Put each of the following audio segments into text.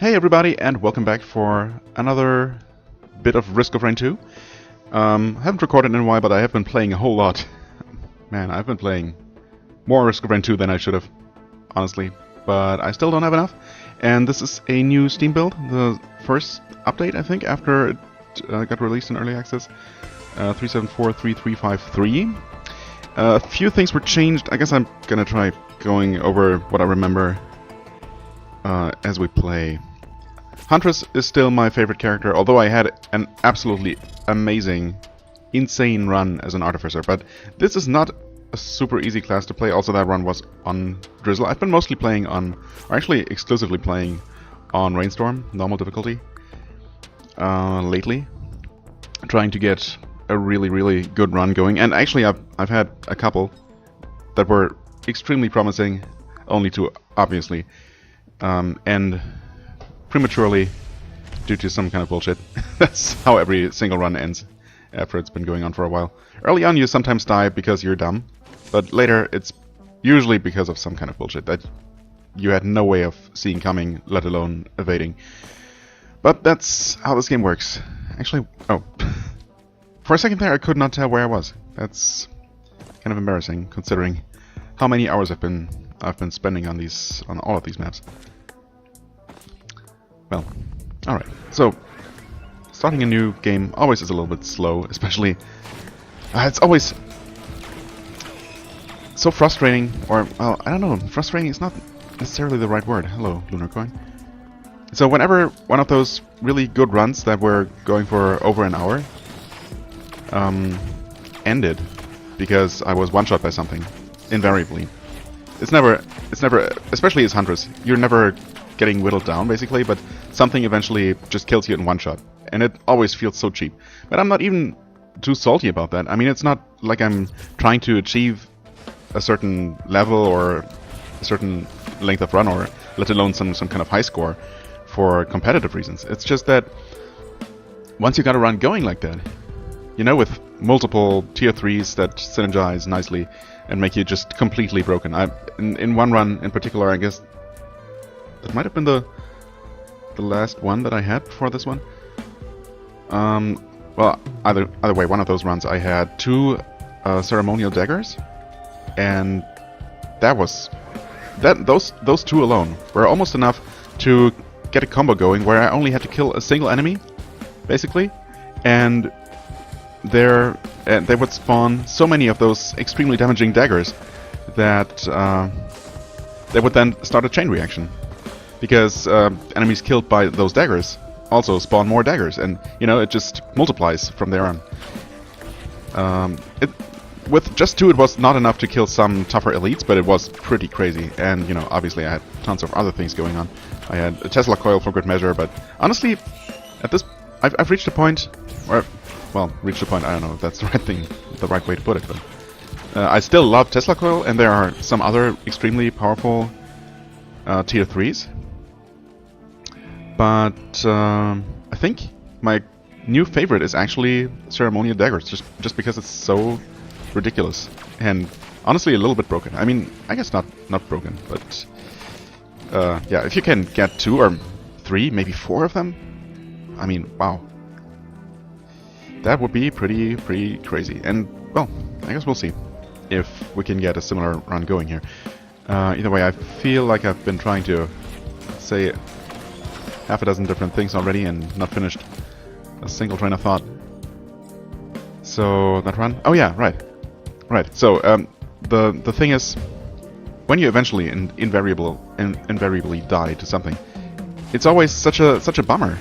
Hey everybody, and welcome back for another bit of Risk of Rain 2. I haven't recorded in a while, but I have been playing a whole lot. Man, I've been playing more Risk of Rain 2 than I should have, honestly. But I still don't have enough. And this is a new Steam build, the first update, I think, after it got released in Early Access. 3743353. A few things were changed. I guess I'm gonna try going over what I remember as we play. Huntress is still my favorite character, although I had an absolutely amazing, insane run as an artificer. But this is not a super easy class to play. Also, that run was on Drizzle. I've been mostly playing on, or actually exclusively playing on Rainstorm, normal difficulty, lately. Trying to get a really good run going. And actually, I've had a couple that were extremely promising, only to obviously end prematurely due to some kind of bullshit. That's how every single run ends after it's been going on for a while. Early on you sometimes die because you're dumb, but later it's usually because of some kind of bullshit that you had no way of seeing coming, let alone evading. But that's how this game works. Actually, oh. For a second there I could not tell where I was. That's kind of embarrassing considering how many hours I've been spending on all of these maps. Well, alright. So, starting a new game always is a little bit slow, especially... it's always so frustrating, or, well, I don't know, frustrating is not necessarily the right word. Hello, Lunar Coin. So whenever one of those really good runs that were going for over an hour ended because I was one-shot by something, invariably. It's never, especially as Huntress, you're never getting whittled down, basically, but something eventually just kills you in one shot. And it always feels so cheap. But I'm not even too salty about that. I mean, it's not like I'm trying to achieve a certain level or a certain length of run, or let alone some kind of high score for competitive reasons. It's just that once you got a run going like that, you know, with multiple tier 3s that synergize nicely and make you just completely broken. In one run in particular, I guess that might have been the last one that I had before this one. Well, either way, one of those runs I had 2 ceremonial daggers, and those 2 alone were almost enough to get a combo going where I only had to kill a single enemy, basically, and they would spawn so many of those extremely damaging daggers that they would then start a chain reaction. Because enemies killed by those daggers also spawn more daggers, and you know, it just multiplies from there on. With just 2, it was not enough to kill some tougher elites, but it was pretty crazy. And you know, obviously, I had tons of other things going on. I had a Tesla coil for good measure, but honestly, at this, I've reached a point where, well, reached a point. I don't know if that's the right way to put it, but I still love Tesla coil, and there are some other extremely powerful tier 3s. But I think my new favorite is actually ceremonial daggers, just because it's so ridiculous and honestly a little bit broken. I mean, I guess not broken, but yeah, if you can get 2 or 3, maybe 4 of them, I mean, wow, that would be pretty crazy. And well, I guess we'll see if we can get a similar run going here. Either way, I feel like I've been trying to say half a dozen different things already and not finished a single train of thought. So that run? Oh yeah, right. So the thing is, when you eventually invariably die to something, it's always such a bummer,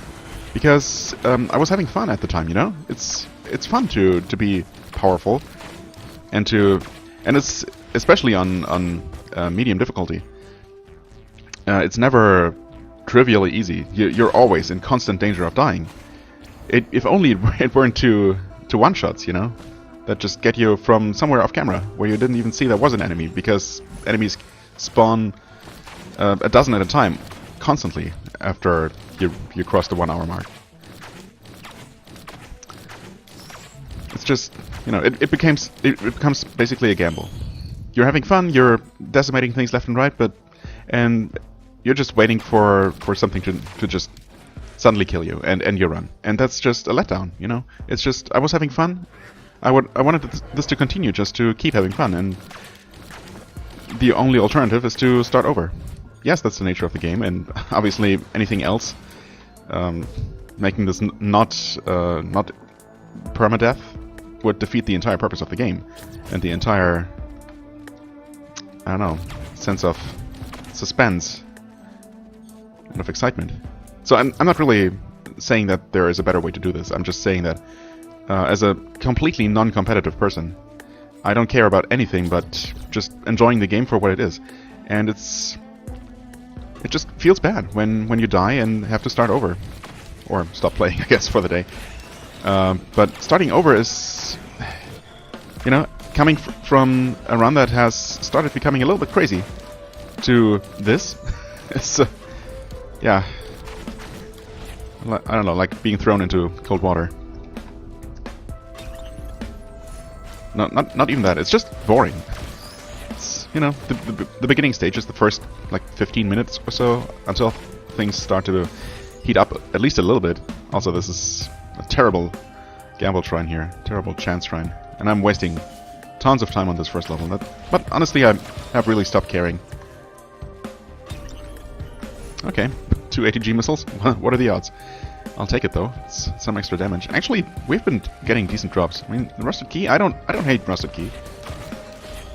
because I was having fun at the time. You know, it's fun to be powerful, and it's especially on medium difficulty. It's never trivially easy. You're always in constant danger of dying. If only it weren't to one-shots, you know, that just get you from somewhere off camera where you didn't even see there was an enemy, because enemies spawn a dozen at a time constantly after you cross the 1 hour mark. It's just, you know, it becomes basically a gamble. You're having fun, you're decimating things left and right, and you're just waiting for something to just suddenly kill you, and you run. And that's just a letdown, you know? It's just, I was having fun. I wanted this to continue, just to keep having fun, and the only alternative is to start over. Yes, that's the nature of the game, and obviously anything else, making this not permadeath, would defeat the entire purpose of the game, and the entire, I don't know, sense of suspense and of excitement. So I'm not really saying that there is a better way to do this. I'm just saying that as a completely non-competitive person, I don't care about anything but just enjoying the game for what it is. And it just feels bad when you die and have to start over. Or stop playing, I guess, for the day. But starting over is, you know, coming from a run that has started becoming a little bit crazy to this. It's, yeah, I don't know, like being thrown into cold water. No, not even that. It's just boring. It's, you know, the beginning stage is the first like 15 minutes or so until things start to heat up at least a little bit. Also, this is a terrible gamble shrine here, terrible chance shrine, and I'm wasting tons of time on this first level. But honestly, I have really stopped caring. Okay, 2 ATG missiles. What are the odds? I'll take it though. It's some extra damage. Actually, we've been getting decent drops. I mean, the rusted key. I don't hate rusted key.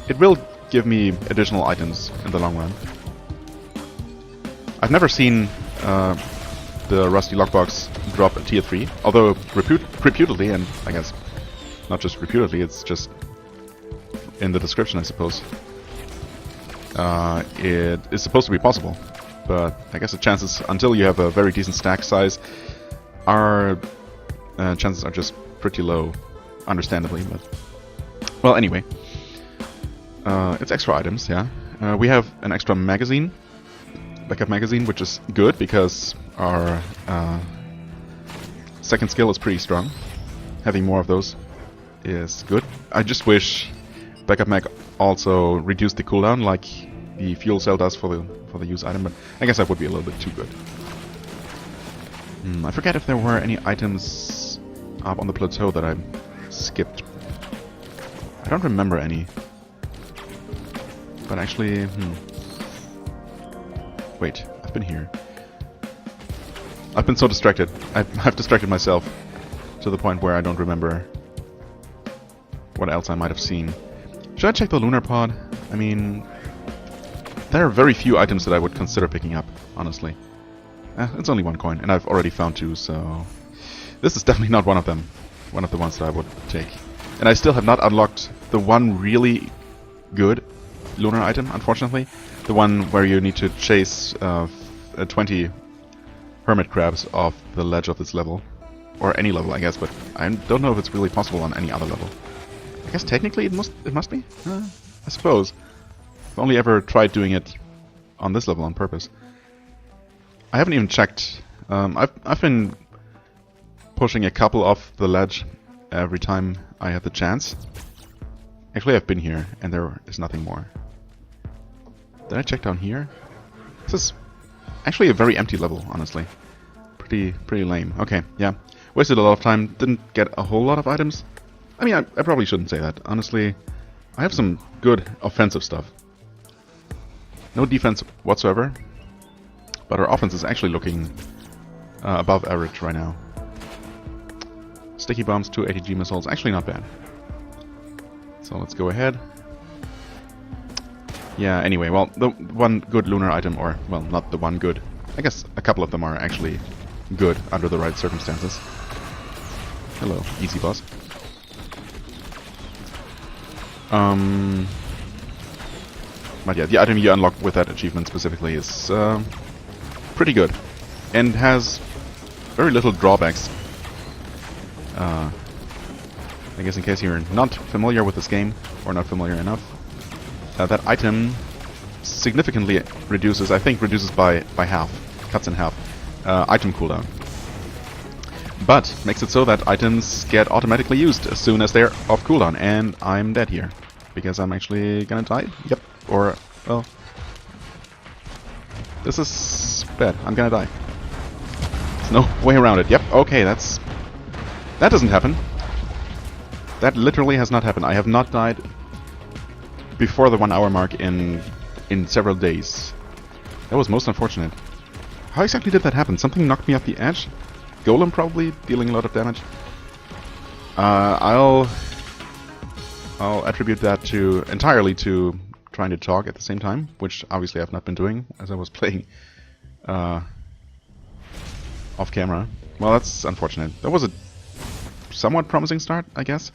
It will give me additional items in the long run. I've never seen the rusty lockbox drop a tier 3, although reputedly, and I guess not just reputedly, it's just in the description, I suppose. It is supposed to be possible, but I guess the chances, until you have a very decent stack size, chances are just pretty low, understandably. But well, anyway, it's extra items, yeah. We have an extra magazine, backup magazine, which is good because our second skill is pretty strong. Having more of those is good. I just wish backup mag also reduced the cooldown like the fuel cell does for the use item, but I guess that would be a little bit too good. I forget if there were any items up on the plateau that I skipped. I don't remember any. But actually, wait, I've been here. I've been so distracted. I've distracted myself to the point where I don't remember what else I might have seen. Should I check the lunar pod? I mean, there are very few items that I would consider picking up, honestly. It's only 1 coin, and I've already found 2, so this is definitely not one of them. One of the ones that I would take. And I still have not unlocked the one really good lunar item, unfortunately. The one where you need to chase 20 hermit crabs off the ledge of this level. Or any level, I guess, but I don't know if it's really possible on any other level. I guess technically it must be? I suppose. I've only ever tried doing it on this level on purpose. I haven't even checked. I've been pushing a couple off the ledge every time I had the chance. Actually, I've been here, and there is nothing more. Did I check down here? This is actually a very empty level, honestly. Pretty lame. Okay, yeah. Wasted a lot of time, didn't get a whole lot of items. I mean, I probably shouldn't say that. Honestly, I have some good offensive stuff. No defense whatsoever. But our offense is actually looking above average right now. Sticky bombs, 2 ATG missiles, actually not bad. So let's go ahead. Yeah, anyway, well, the one good lunar item, or, well, not the one good. I guess a couple of them are actually good under the right circumstances. Hello, easy boss. But yeah, the item you unlock with that achievement specifically is pretty good, and has very little drawbacks. I guess in case you're not familiar with this game, or not familiar enough, that item significantly reduces, I think reduces by half, cuts in half, item cooldown. But makes it so that items get automatically used as soon as they're off cooldown, and I'm dead here. Because I'm actually gonna die? Yep. Or, well... This is bad. I'm gonna die. There's no way around it. Yep, okay, that doesn't happen. That literally has not happened. I have not died before the 1 hour mark in several days. That was most unfortunate. How exactly did that happen? Something knocked me off the edge? Golem probably, dealing a lot of damage. I'll attribute that entirely to trying to talk at the same time, which obviously I've not been doing as I was playing off camera. Well, that's unfortunate. That was a somewhat promising start, I guess.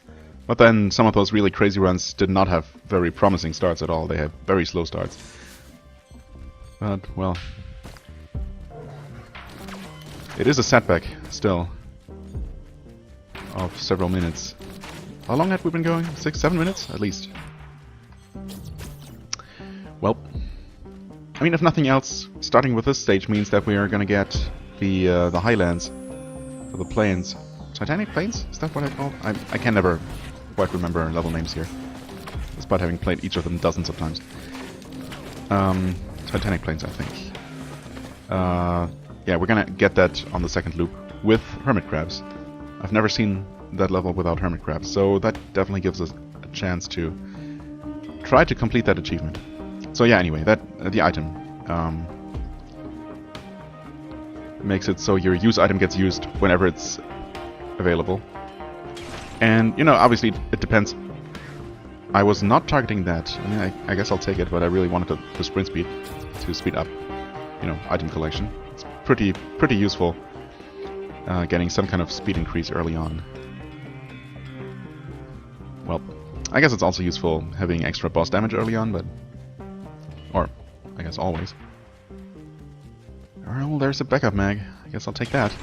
But then some of those really crazy runs did not have very promising starts at all. They had very slow starts. But, well, it is a setback still of several minutes. How long had we been going? 6, 7 minutes? At least. Well, I mean, if nothing else, starting with this stage means that we are gonna get the highlands, or the plains. Titanic Plains? Is that what I call? I can never quite remember level names here, despite having played each of them dozens of times. Titanic Plains, I think. Yeah, we're gonna get that on the second loop with hermit crabs. I've never seen that level without hermit crabs, so that definitely gives us a chance to try to complete that achievement. So yeah, anyway, the item makes it so your use item gets used whenever it's available. And, you know, obviously it depends. I was not targeting that. I mean, I guess I'll take it, but I really wanted the sprint speed to speed up, you know, item collection. It's pretty useful getting some kind of speed increase early on. Well, I guess it's also useful having extra boss damage early on, but... or, I guess always. Well, there's a backup mag. I guess I'll take that.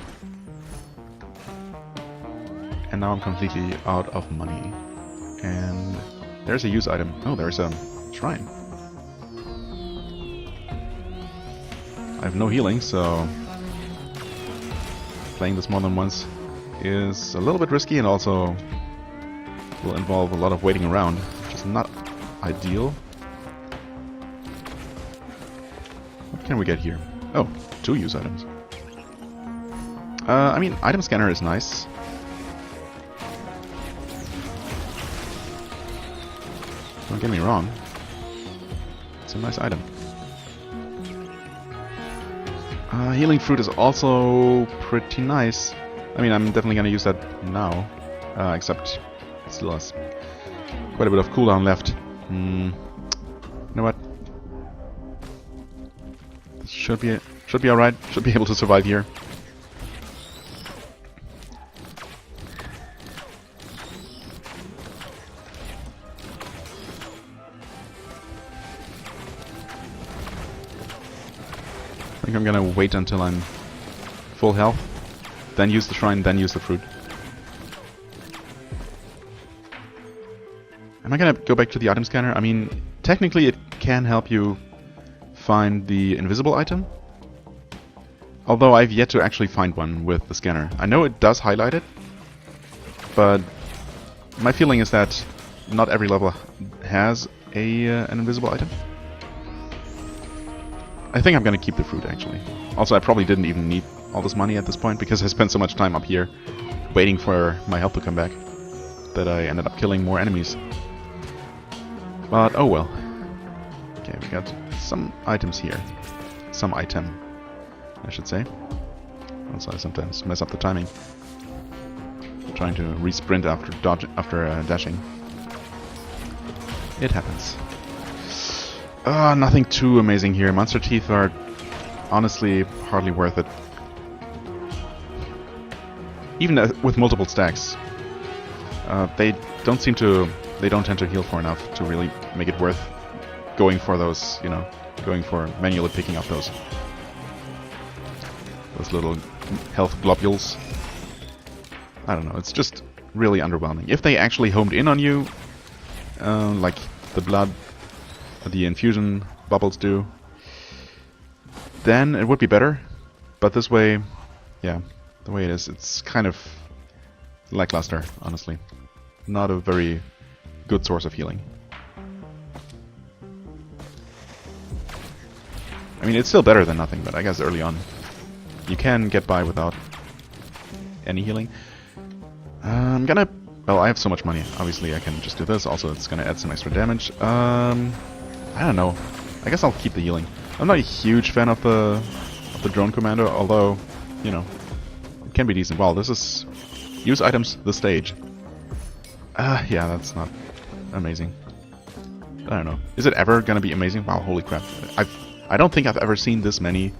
And now I'm completely out of money. And there's a use item. Oh, there's a shrine. I have no healing, so playing this more than once is a little bit risky and also will involve a lot of waiting around, which is not ideal. What can we get here? Oh, 2 use items. I mean, item scanner is nice. Don't get me wrong. It's a nice item. Healing fruit is also pretty nice. I mean, I'm definitely gonna use that now. Except it still has quite a bit of cooldown left. You know what? Should be alright. Should be able to survive here. I think I'm gonna wait until I'm full health, then use the shrine, then use the fruit. Am I gonna go back to the item scanner? I mean, technically it can help you find the invisible item, although I've yet to actually find one with the scanner. I know it does highlight it, but my feeling is that not every level has an invisible item. I think I'm gonna keep the fruit, actually. Also, I probably didn't even need all this money at this point, because I spent so much time up here waiting for my health to come back that I ended up killing more enemies. But, oh well. Okay, we got some items here. Some item, I should say. Also, I sometimes mess up the timing. Trying to re-sprint after dashing. It happens. Nothing too amazing here. Monster teeth are honestly hardly worth it. Even with multiple stacks, they don't tend to heal for enough to really make it worth going for those, you know, going for manually picking up those little health globules. I don't know, it's just really underwhelming. If they actually homed in on you, like the blood, the infusion bubbles do, then it would be better. But this way, yeah, the way it is, it's kind of lackluster, honestly. Not a very good source of healing. I mean, it's still better than nothing, but I guess early on you can get by without any healing. I'm gonna... Well, I have so much money. Obviously, I can just do this. Also, it's gonna add some extra damage. I don't know. I guess I'll keep the healing. I'm not a huge fan of the drone commando, although, you know, it can be decent. Wow, this is... Use items the stage. Yeah, that's not amazing. I don't know. Is it ever gonna be amazing? Wow, holy crap. I don't think I've ever seen this many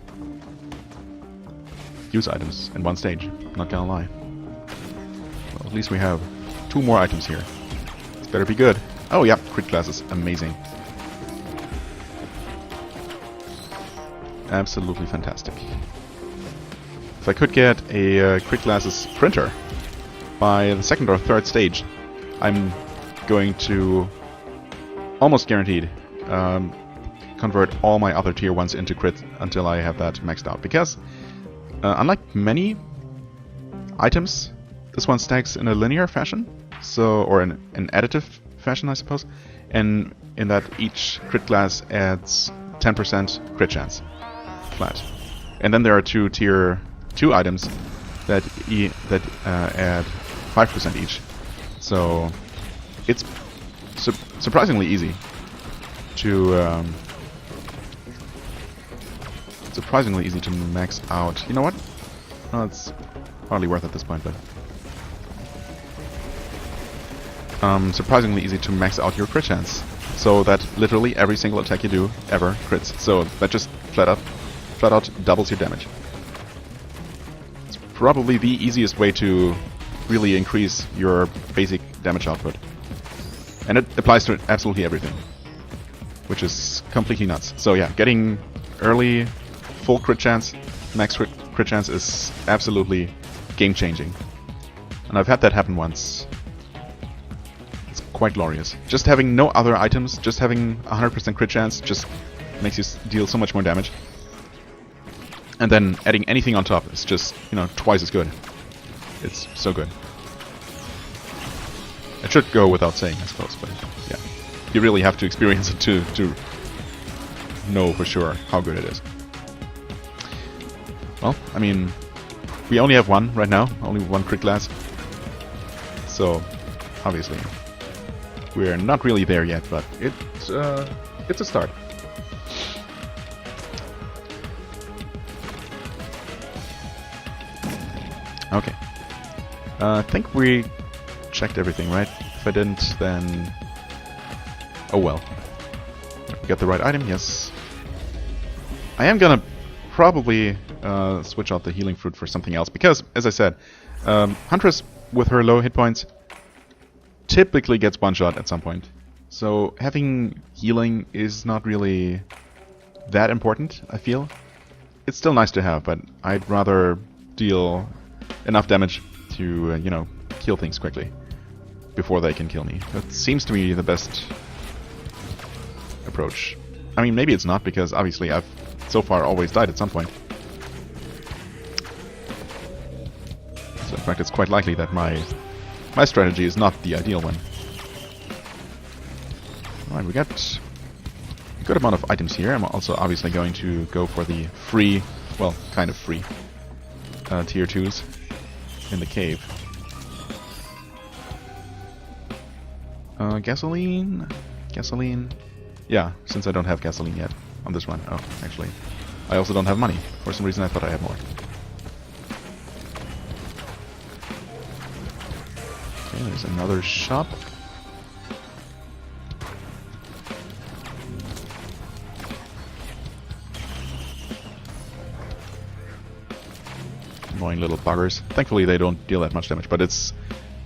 use items in one stage. Not gonna lie. Well, at least we have 2 more items here. This better be good. Oh yeah, crit glasses. Amazing. Absolutely fantastic. If I could get a crit glasses printer by the 2nd or 3rd stage, I'm going to almost guaranteed convert all my other tier 1s into crit until I have that maxed out. Because unlike many items, this one stacks in a linear fashion, so, or an additive fashion, I suppose, and in that each crit glass adds 10% crit chance flat. And then there are 2 tier 2 items that add 5% each. So it's surprisingly easy to max out. You know what? Oh, it's hardly worth at this point, but surprisingly easy to max out your crit chance, so that literally every single attack you do ever crits. So that just flat out doubles your damage. It's probably the easiest way to really increase your basic damage output, and it applies to absolutely everything, which is completely nuts. So yeah, getting early full crit chance, max crit chance is absolutely game-changing. And I've had that happen once. It's quite glorious. Just having no other items, just having 100% crit chance, just makes you deal so much more damage. And then adding anything on top is just, you know, twice as good. It's so good. It should go without saying, I suppose, but yeah. You really have to experience it to know for sure how good it is. Well, I mean, we only have one right now, only one crit glass. So, obviously, we're not really there yet, but it's a start. Okay. I think we checked everything, right? If I didn't, then... Oh well. We got the right item, yes. I am gonna probably switch out the healing fruit for something else, because, as I said, Huntress, with her low hit points, typically gets one-shot at some point. So having healing is not really that important, I feel. It's still nice to have, but I'd rather deal enough damage to, you know, kill things quickly before they can kill me. That seems to me the best approach. I mean, maybe it's not, because obviously I've so far always died at some point. So in fact, it's quite likely that my strategy is not the ideal one. Alright, we got a good amount of items here. I'm also obviously going to go for the free, well, kind of free, tier 2s in the cave. Gasoline? Gasoline? Yeah, since I don't have gasoline yet on this one. Oh, actually, I also don't have money. For some reason I thought I had more. Okay, there's another shop. Annoying little buggers. Thankfully they don't deal that much damage, but it's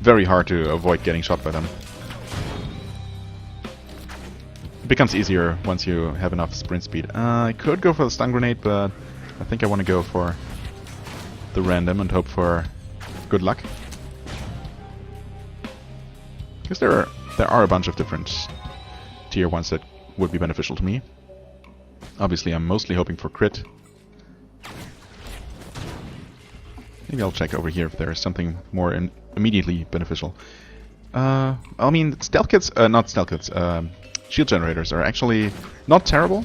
very hard to avoid getting shot by them. It becomes easier once you have enough sprint speed. I could go for the stun grenade, but I think I want to go for the random and hope for good luck. Because there are a bunch of different tier 1s that would be beneficial to me. Obviously I'm mostly hoping for crit. Maybe I'll check over here if there is something more immediately beneficial. I mean, stealth kits, not stealth kits, shield generators are actually not terrible.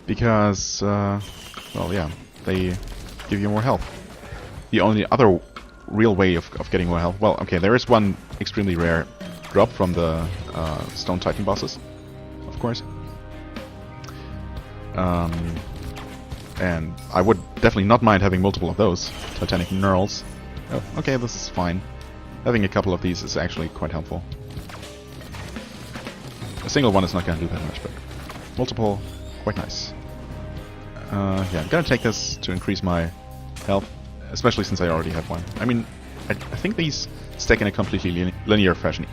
because, well, yeah, they give you more health. The only other real way of getting more health, well, okay, there is one extremely rare drop from the Stone Titan bosses, of course. And I would definitely not mind having multiple of those Titanic knurls. Oh, okay, this is fine. Having a couple of these is actually quite helpful. A single one is not going to do that much, but multiple, quite nice. Yeah, I'm going to take this to increase my health, especially since I already have one. I mean, I think these stack in a completely linear fashion.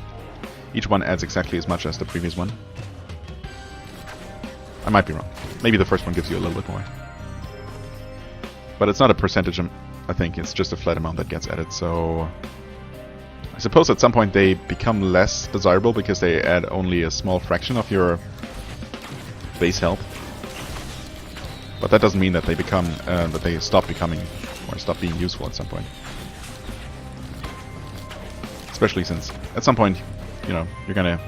Each one adds exactly as much as the previous one. I might be wrong. Maybe the first one gives you a little bit more. But it's not a percentage, I think. It's just a flat amount that gets added, so... I suppose at some point they become less desirable because they add only a small fraction of your base health. But that doesn't mean that they become, that they stop becoming, or stop being useful at some point. Especially since, at some point, you know, you're gonna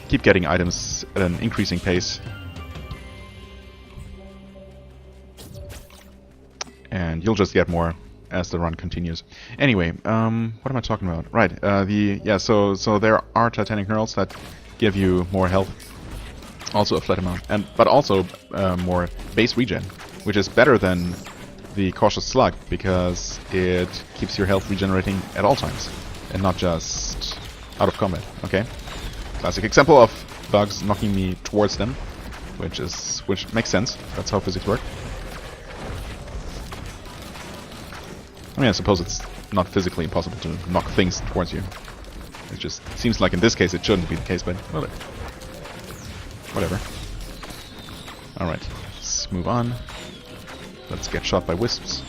keep getting items at an increasing pace. And you'll just get more as the run continues. Anyway, what am I talking about? Right, so there are Titanic knurls that give you more health, also a flat amount, but also more base regen, which is better than the Cautious Slug because it keeps your health regenerating at all times and not just out of combat. Okay, classic example of bugs knocking me towards them, which makes sense. That's how physics work. I mean, I suppose it's not physically impossible to knock things towards you. It just seems like in this case it shouldn't be the case, but well, whatever. Alright, let's move on. Let's get shot by wisps.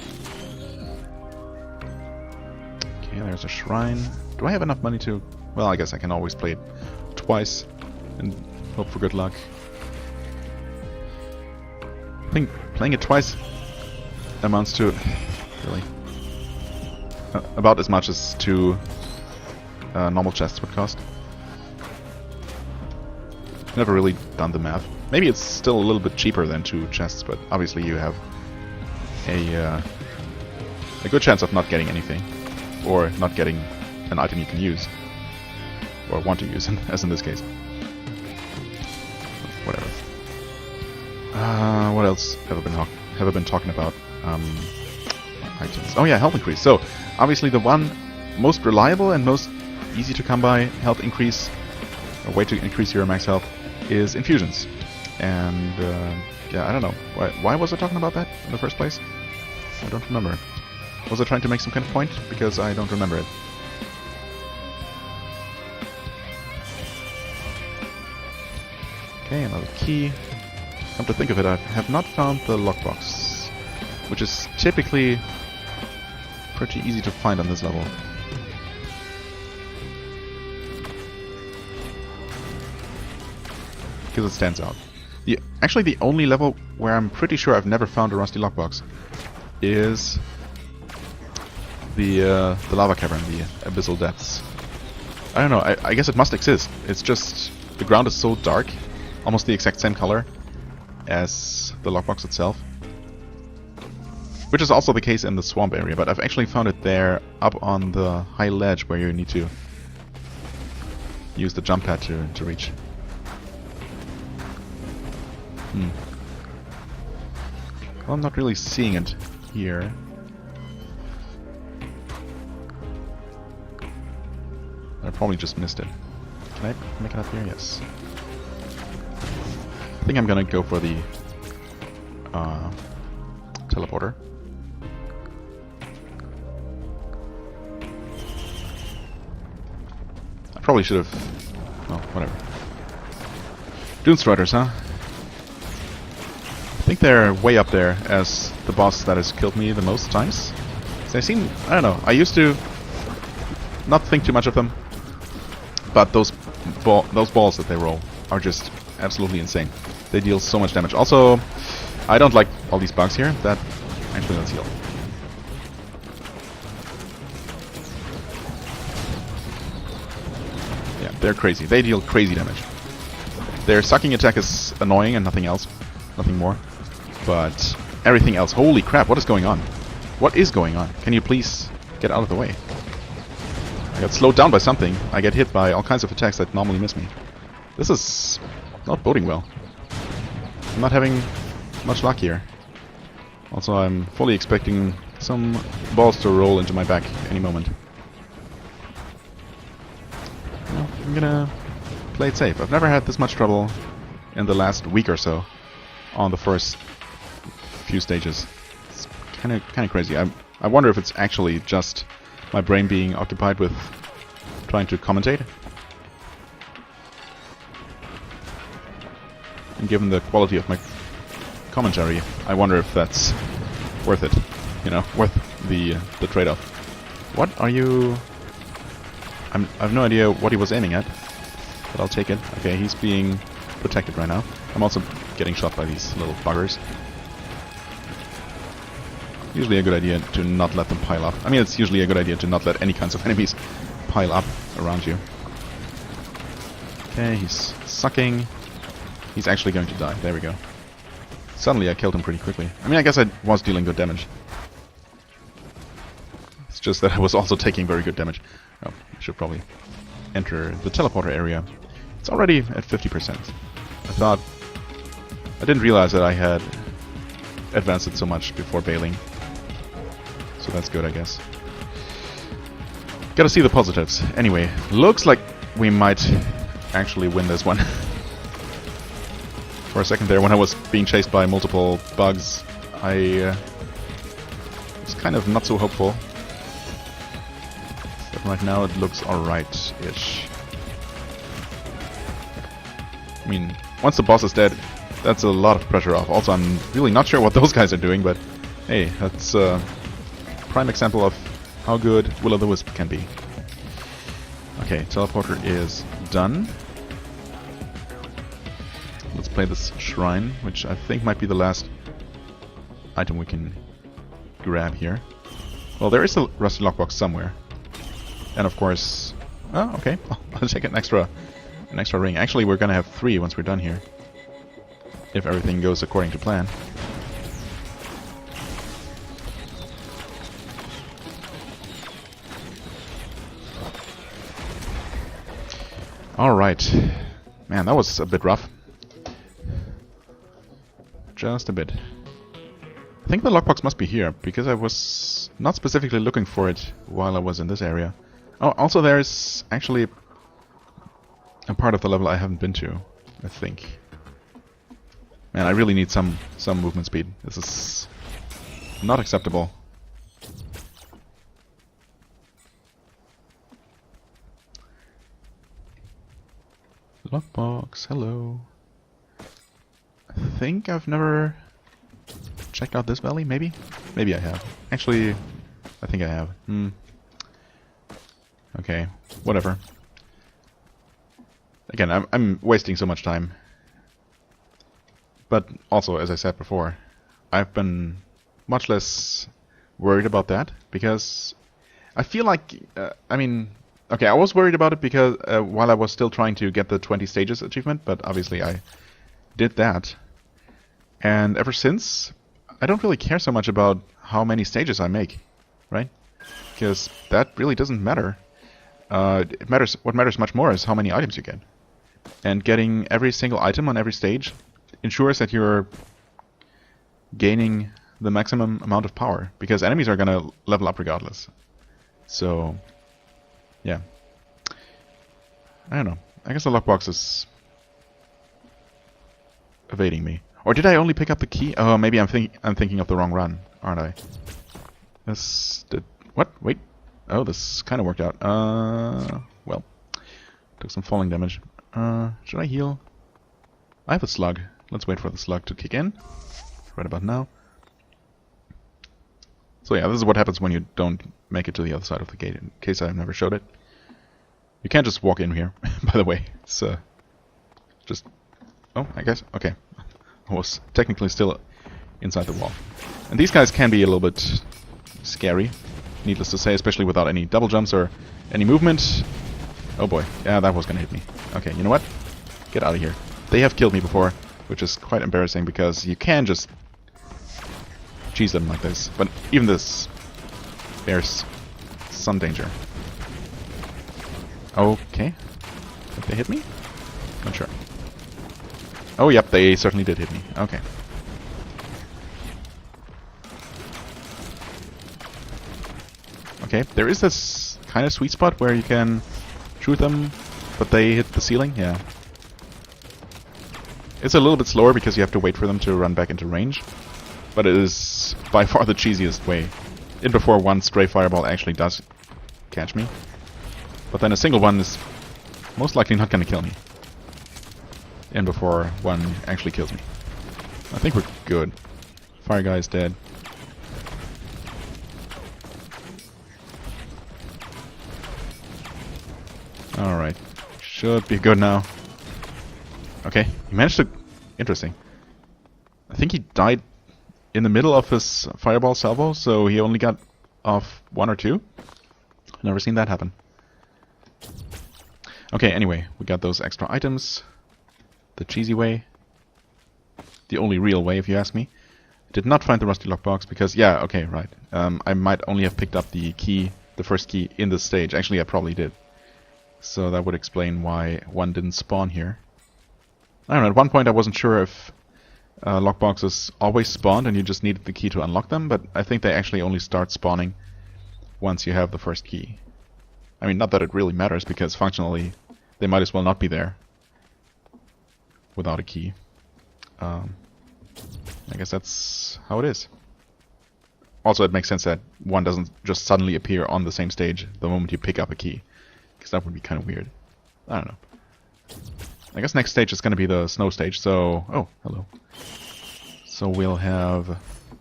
Okay, there's a shrine. Do I have enough money to... Well, I guess I can always play it twice and hope for good luck. I think playing it twice amounts to... really... about as much as two normal chests would cost. Never really done the math. Maybe it's still a little bit cheaper than two chests, but obviously you have a good chance of not getting anything, or not getting an item you can use, or want to use, as in this case. Whatever. What else have I been talking about? Items. Oh yeah, health increase. So obviously the one most reliable and most easy to come by health increase, a way to increase your max health, is infusions. And yeah, I don't know. Why was I talking about that in the first place? I don't remember. Was I trying to make some kind of point? Because I don't remember it. Okay, another key. Come to think of it, I have not found the lockbox, which is typically pretty easy to find on this level. Because it stands out. Actually, the only level where I'm pretty sure I've never found a rusty lockbox is the lava cavern, the abyssal depths. I don't know, I guess it must exist. It's just the ground is so dark, almost the exact same color as the lockbox itself. Which is also the case in the swamp area, but I've actually found it there up on the high ledge where you need to use the jump pad to reach. Well, I'm not really seeing it here. I probably just missed it. Can I make it up here? Yes. I think I'm gonna go for the teleporter. I probably should have... well, whatever. Dune Striders, huh? I think they're way up there as the boss that has killed me the most times. They seem... I don't know. I used to not think too much of them. But those balls that they roll are just absolutely insane. They deal so much damage. Also, I don't like all these bugs here. That... actually, let's heal. Yeah, they're crazy. They deal crazy damage. Their sucking attack is annoying and nothing else. nothing more. But everything else, holy crap, what is going on? What is going on? Can you please get out of the way? I got slowed down by something. I get hit by all kinds of attacks that normally miss me. This is not boding well. I'm not having much luck here. Also, I'm fully expecting some balls to roll into my back any moment. Well, I'm gonna play it safe. I've never had this much trouble in the last week or so on the first few stages. It's kind of crazy. I wonder if it's actually just my brain being occupied with trying to commentate. And given the quality of my commentary, I wonder if that's worth it. You know, worth the trade-off. What are you... I have no idea what he was aiming at, but I'll take it. Okay, he's being protected right now. I'm also getting shot by these little buggers. Usually a good idea to not let them pile up. I mean, it's usually a good idea to not let any kinds of enemies pile up around you. Okay, he's sucking. He's actually going to die. There we go. Suddenly I killed him pretty quickly. I mean, I guess I was dealing good damage. It's just that I was also taking very good damage. Oh, I should probably enter the teleporter area. It's already at 50%. I didn't realize that I had advanced it so much before bailing. So that's good, I guess. Gotta see the positives. Anyway, looks like we might actually win this one. For a second there, when I was being chased by multiple bugs, I was kind of not so hopeful. But right now it looks alright-ish. I mean, once the boss is dead, that's a lot of pressure off. Also, I'm really not sure what those guys are doing, but hey, that's a prime example of how good Will-O-the-Wisp can be. Okay, teleporter is done. Let's play this shrine, which I think might be the last item we can grab here. Well, there is a rusty lockbox somewhere. And of course... Oh, okay. I'll take an extra ring. Actually, we're gonna have 3 once we're done here. If everything goes according to plan. Alright. Man, that was a bit rough. Just a bit. I think the lockbox must be here, because I was not specifically looking for it while I was in this area. Oh, also there's actually a part of the level I haven't been to, I think. Man, I really need some movement speed. This is not acceptable. Lockbox, hello. I think I've never checked out this valley, maybe? Maybe I have. Actually, I think I have. Okay, whatever. Again, I'm wasting so much time. But also, as I said before, I've been much less worried about that, because I feel like, I mean, okay, I was worried about it because while I was still trying to get the 20 stages achievement, but obviously I did that. And ever since, I don't really care so much about how many stages I make, right? Because that really doesn't matter. It matters. What matters much more is how many items you get. And getting every single item on every stage ensures that you're gaining the maximum amount of power, because enemies are gonna level up regardless. So, yeah. I don't know. I guess the lockbox is evading me. Or did I only pick up the key? Oh, maybe I'm thinking of the wrong run, aren't I? This did what? Wait. Oh, this kind of worked out. Well, took some falling damage. Should I heal? I have a slug. Let's wait for the slug to kick in. Right about now. So yeah, this is what happens when you don't make it to the other side of the gate, in case I've never showed it. You can't just walk in here, by the way. It's just... Oh, I guess. Okay. I was technically still inside the wall. And these guys can be a little bit scary, needless to say, especially without any double jumps or any movement. Oh boy. Yeah, that was gonna hit me. Okay, you know what? Get out of here. They have killed me before. which is quite embarrassing because you can just cheese them like this. But even this, there's some danger. Okay. Did they hit me? Not sure. Oh, yep, they certainly did hit me. Okay. Okay, there is this kind of sweet spot where you can shoot them, but they hit the ceiling. Yeah. It's a little bit slower because you have to wait for them to run back into range, but it is by far the cheesiest way. In before one stray fireball actually does catch me, but then a single one is most likely not going to kill me. In before one actually kills me. I think we're good. Fire guy is dead. Alright. Should be good now. Okay, he managed to... Interesting. I think he died in the middle of his fireball salvo, so he only got off 1 or 2. Never seen that happen. Okay, anyway, we got those extra items. The cheesy way. The only real way, if you ask me. Did not find the rusty lockbox because... Yeah, okay, right. I might only have picked up the key, the first key, in this stage. Actually, I probably did. So that would explain why one didn't spawn here. I don't know, at one point I wasn't sure if lockboxes always spawned and you just needed the key to unlock them, but I think they actually only start spawning once you have the first key. I mean, not that it really matters, because functionally they might as well not be there without a key. I guess that's how it is. Also, it makes sense that one doesn't just suddenly appear on the same stage the moment you pick up a key. Because that would be kind of weird. I don't know. I guess next stage is going to be the snow stage, so... Oh, hello. So we'll have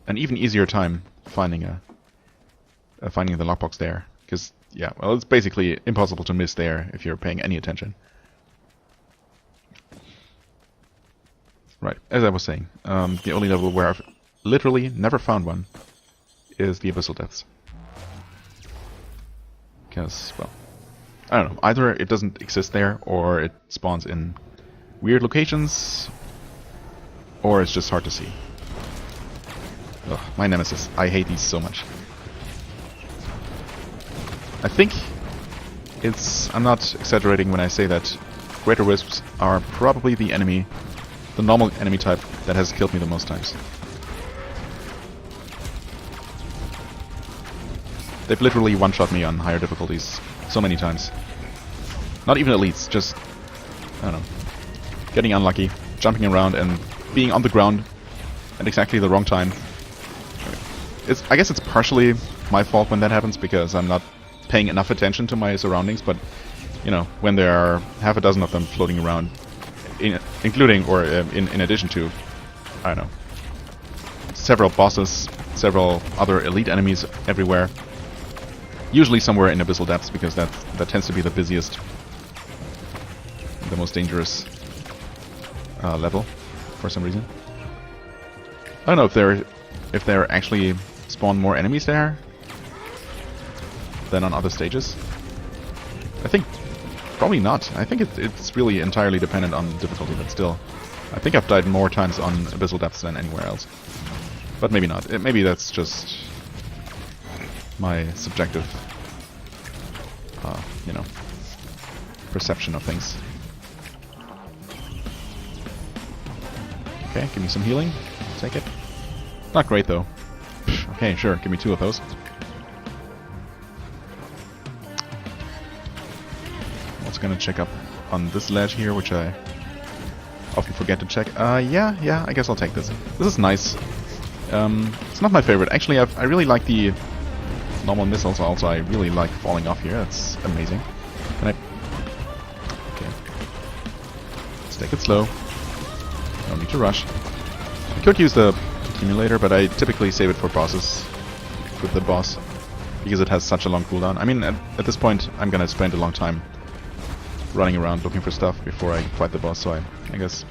an even easier time finding finding the lockbox there. Because, yeah, well, it's basically impossible to miss there if you're paying any attention. Right, as I was saying, the only level where I've literally never found one is the Abyssal Depths. Because, well... I don't know, either it doesn't exist there, or it spawns in weird locations, or it's just hard to see. Ugh, my nemesis. I hate these so much. I think I'm not exaggerating when I say that Greater Wisps are probably the normal enemy type that has killed me the most times. They've literally one-shot me on higher difficulties so many times. Not even elites, just, I don't know, getting unlucky, jumping around and being on the ground at exactly the wrong time. I guess it's partially my fault when that happens, because I'm not paying enough attention to my surroundings, but, you know, when there are half a dozen of them floating around, including, or in addition to, I don't know, several bosses, several other elite enemies everywhere, usually somewhere in Abyssal Depths, because that tends to be the busiest, the most dangerous level, for some reason. I don't know if there actually spawn more enemies there than on other stages. I think probably not. I think it's really entirely dependent on difficulty, but still, I think I've died more times on Abyssal Depths than anywhere else. But maybe not. Maybe that's just my subjective, you know, perception of things. Okay, give me some healing. Take it. Not great though. Okay, sure, give me 2 of those. Also gonna check up on this ledge here, which I often forget to check. Yeah, I guess I'll take this. This is nice. It's not my favorite. Actually, I really like the normal missiles also. I really like falling off here. That's amazing. Can I... Okay. Let's take it slow. No need to rush. I could use the accumulator, but I typically save it for bosses with the boss, because it has such a long cooldown. I mean, at this point, I'm gonna spend a long time running around looking for stuff before I fight the boss, so I guess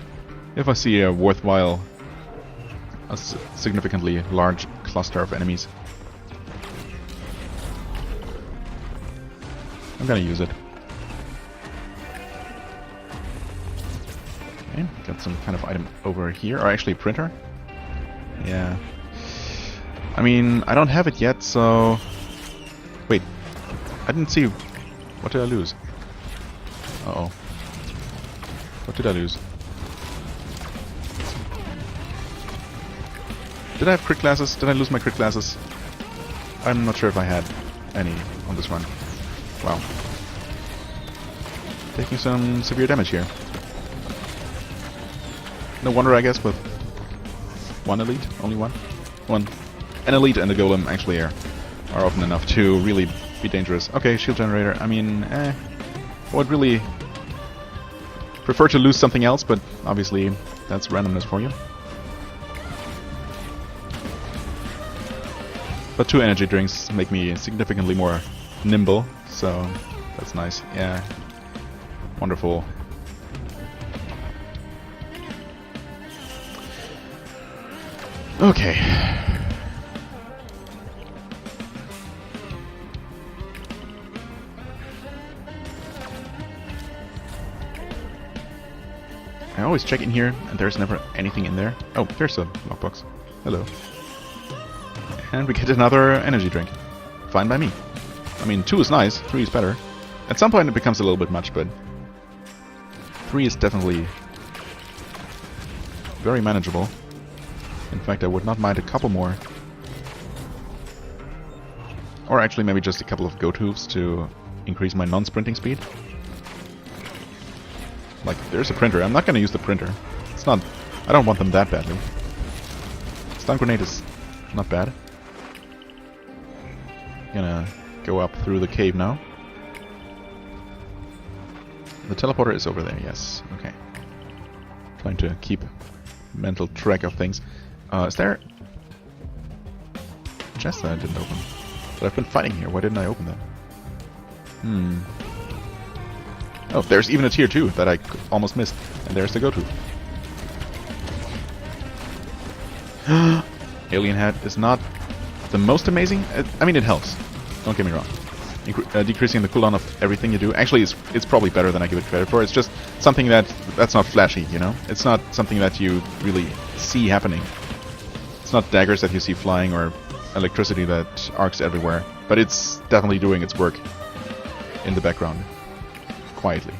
if I see a worthwhile, a significantly large cluster of enemies, I'm gonna use it. Okay, got some kind of item over here, or actually a printer. Yeah. I mean, I don't have it yet, so... Wait, I didn't see... What did I lose? Uh-oh. What did I lose? Did I have crit glasses? Did I lose my crit glasses? I'm not sure if I had any on this run. Wow. Taking some severe damage here. No wonder, I guess, with one elite, only one. An elite and a golem actually are often enough to really be dangerous. Okay, shield generator. I mean, I would really prefer to lose something else, but obviously that's randomness for you. But 2 energy drinks make me significantly more nimble, so that's nice. Yeah. Wonderful. Okay. I always check in here, and there's never anything in there. Oh, there's a lockbox. Hello. And we get another energy drink. Fine by me. I mean, 2 is nice, 3 is better. At some point it becomes a little bit much, but 3 is definitely very manageable. In fact, I would not mind a couple more. Or actually maybe just a couple of goat hooves to increase my non-sprinting speed. Like, there's a printer. I'm not gonna use the printer. It's not... I don't want them that badly. Stun grenade is not bad. Gonna go up through the cave now. The teleporter is over there, yes. Okay. Trying to keep mental track of things. Is there a chest that I didn't open? But I've been fighting here. Why didn't I open that? Oh, there's even a tier 2 that I almost missed. And there's the go-to. Alien head is not the most amazing. I mean, it helps. Don't get me wrong. Decreasing the cooldown of everything you do. Actually, it's probably better than I give it credit for. It's just something that's not flashy, you know? It's not something that you really see happening. It's not daggers that you see flying or electricity that arcs everywhere. But it's definitely doing its work in the background. Quietly.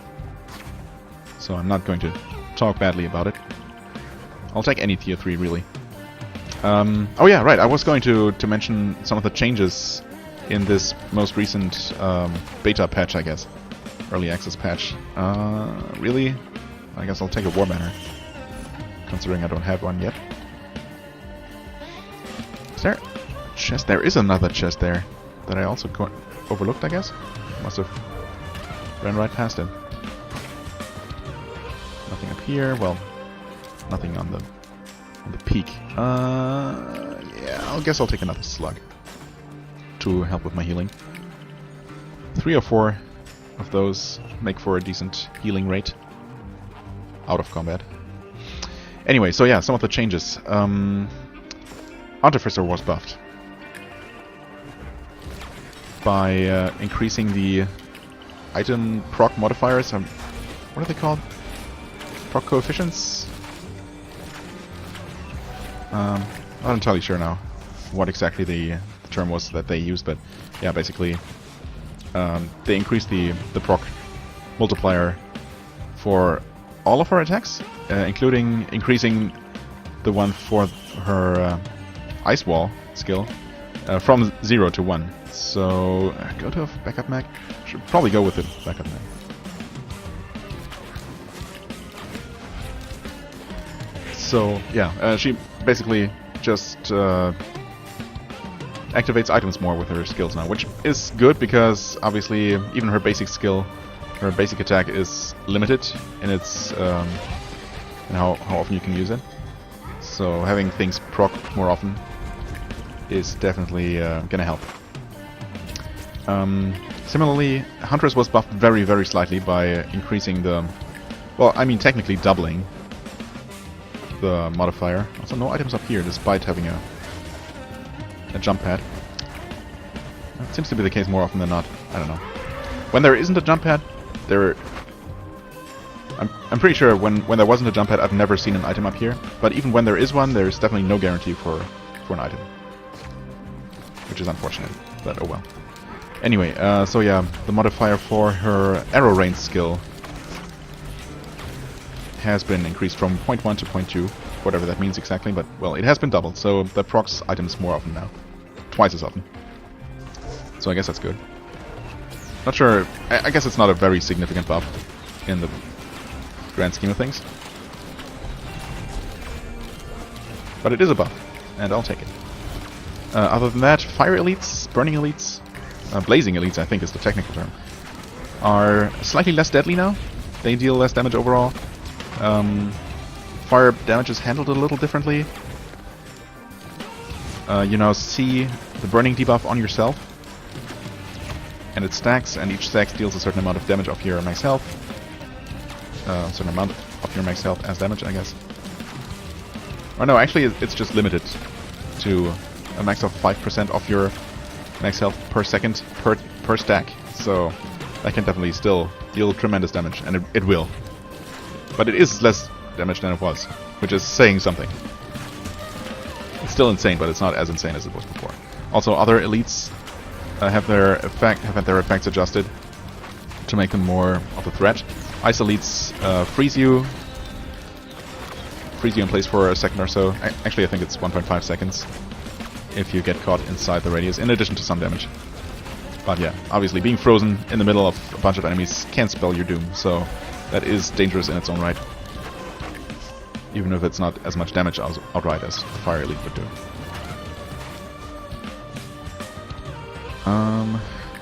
So I'm not going to talk badly about it. I'll take any tier 3, really. Oh yeah, right, I was going to mention some of the changes in this most recent beta patch, I guess. Early access patch. Really? I guess I'll take a war banner. Considering I don't have one yet. Is there a chest? There is another chest there that I also overlooked, I guess. Must have ran right past it. Nothing up here. Well, nothing on the peak. Yeah, I guess I'll take another slug to help with my healing. 3 or 4 of those make for a decent healing rate out of combat. Anyway, so yeah, some of the changes. Artificer was buffed by increasing the item proc modifiers. What are they called? Proc coefficients? I'm not entirely sure now what exactly the term was that they used, but yeah, basically they increased the proc multiplier for all of her attacks, including increasing the one for her ice wall skill from 0 to 1. So go to a backup mag. Should probably go with the backup mag. So yeah, she basically just activates items more with her skills now, which is good because obviously even her basic skill, her basic attack is limited in its in how often you can use it. So having things proc more often is definitely gonna help. Similarly, Huntress was buffed very, very slightly by increasing the... Well, I mean technically doubling the modifier. Also no items up here, despite having a jump pad. That seems to be the case more often than not. I don't know. When there isn't a jump pad, there I'm pretty sure when there wasn't a jump pad, I've never seen an item up here. But even when there is one, there's definitely no guarantee for an item. Which is unfortunate, but oh well. Anyway, so yeah, the modifier for her arrow range skill has been increased from 0.1 to 0.2, whatever that means exactly, but well, it has been doubled, so that procs items more often now. Twice as often. So I guess that's good. Not sure, I guess it's not a very significant buff in the grand scheme of things. But it is a buff, and I'll take it. Other than that, fire elites, burning elites, blazing elites I think is the technical term, are slightly less deadly now. They deal less damage overall. Fire damage is handled a little differently. You now see the burning debuff on yourself, and it stacks, and each stack deals a certain amount of damage off your max health. A certain amount of your max health as damage, I guess. Or no, actually it's just limited to a max of 5% of your max health per second per stack. So that can definitely still deal tremendous damage, and it will. But it is less damage than it was, which is saying something. It's still insane, but it's not as insane as it was before. Also, other elites have their effects adjusted to make them more of a threat. Ice elites freeze you in place for a second or so. Actually, I think it's 1.5 seconds if you get caught inside the radius, in addition to some damage. But yeah, obviously being frozen in the middle of a bunch of enemies can spell your doom, so that is dangerous in its own right. Even if it's not as much damage outright as the fire elite would do.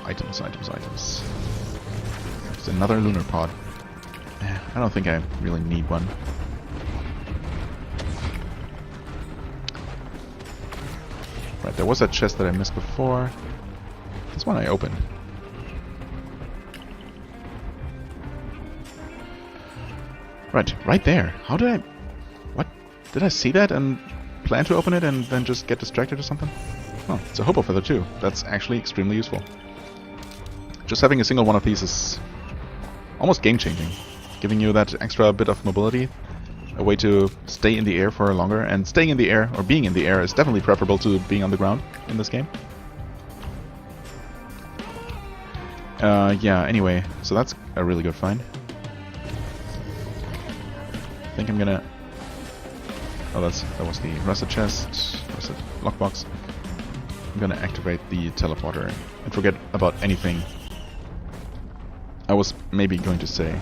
Items. There's another lunar pod. I don't think I really need one. Right, there was that chest that I missed before. This one I opened. Right there. How did I... What? Did I see that and plan to open it and then just get distracted or something? Oh, it's a Hopoo feather too. That's actually extremely useful. Just having a single one of these is almost game-changing. Giving you that extra bit of mobility. A way to stay in the air for longer. And staying in the air, or being in the air, is definitely preferable to being on the ground in this game. Yeah, anyway. So that's a really good find. I think I'm gonna... Oh, that was the rusted chest. Rusted lockbox. I'm gonna activate the teleporter and forget about anything I was maybe going to say.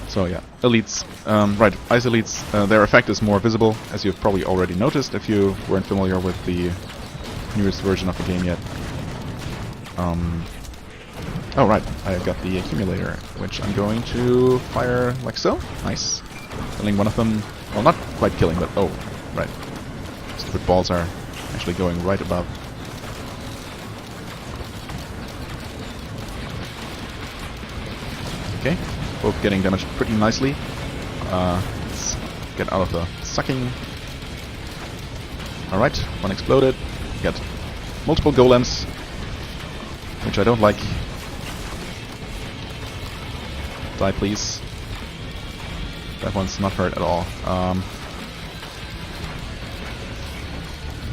So yeah, elites. Right, ice elites, their effect is more visible, as you've probably already noticed if you weren't familiar with the newest version of the game yet. Oh right, I've got the accumulator, which I'm going to fire like so. Nice. Killing one of them. Well, not quite killing, but oh, right. Stupid balls are actually going right above. Okay, both getting damaged pretty nicely. Let's get out of the sucking. Alright, one exploded. Got multiple golems, which I don't like. Die, please. That one's not hurt at all.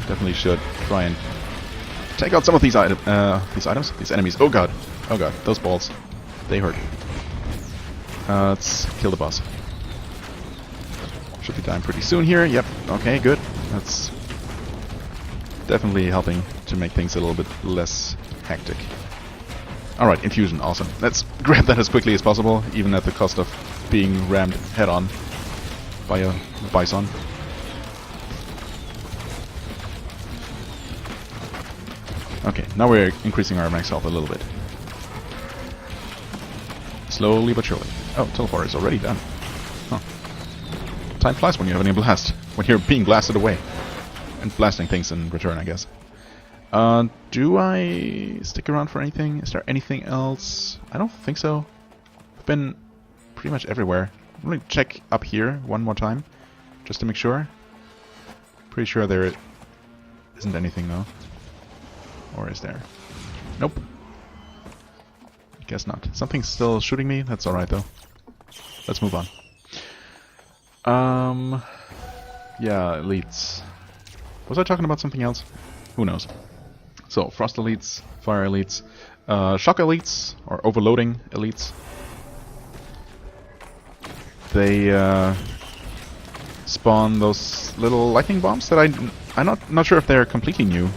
Definitely should try and take out some of these these enemies. Oh god, those balls, they hurt. Let's kill the boss. Should be dying pretty soon here. Yep. Okay, good. That's definitely helping to make things a little bit less hectic. Alright, infusion, awesome. Let's grab that as quickly as possible, even at the cost of being rammed head-on by a bison. Okay, now we're increasing our max health a little bit. Slowly but surely. Oh, teleporter is already done. Huh. Time flies when you're having a blast. When you're being blasted away. And blasting things in return, I guess. Do I stick around for anything? Is there anything else? I don't think so. I've been pretty much everywhere. I'm going to check up here one more time, just to make sure. Pretty sure there isn't anything though. Or is there? Nope. Guess not. Something's still shooting me. That's alright though. let's move on. Yeah, elites. Was I talking about something else? Who knows? So, frost elites, fire elites, shock elites, or overloading elites. They spawn those little lightning bombs that I'm not sure if they're completely new,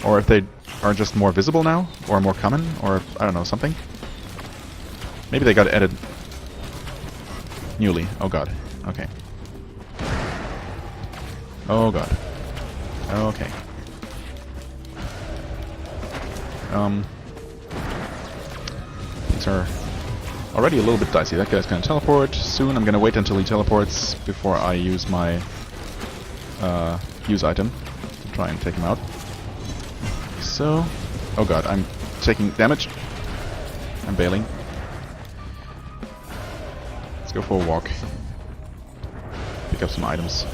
or if they are just more visible now, or more common, or I don't know, something. Maybe they got added newly. Oh god. Okay. Oh god. Okay. Things are already a little bit dicey. That guy's gonna teleport soon. I'm gonna wait until he teleports before I use my use item to try and take him out. So, oh god, I'm taking damage. I'm bailing. Let's go for a walk. Pick up some items.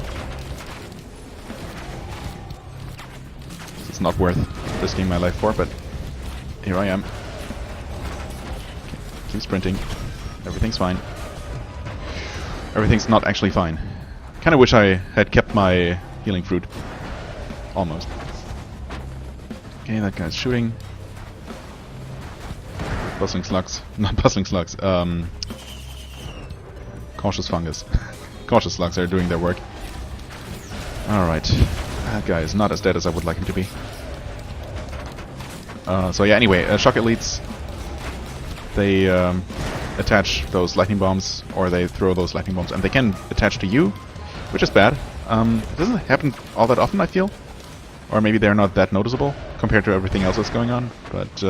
It's not worth risking my life for, but here I am. Keep sprinting. Everything's fine. Everything's not actually fine. Kinda wish I had kept my healing fruit. Almost. Okay, that guy's shooting. Bustling slugs. Not bustling slugs. Cautious fungus. Cautious slugs are doing their work. Alright. That guy is not as dead as I would like him to be. So yeah, anyway, shock elites. They attach those lightning bombs, or they throw those lightning bombs, and they can attach to you, which is bad. It doesn't happen all that often, I feel. Or maybe they're not that noticeable compared to everything else that's going on, but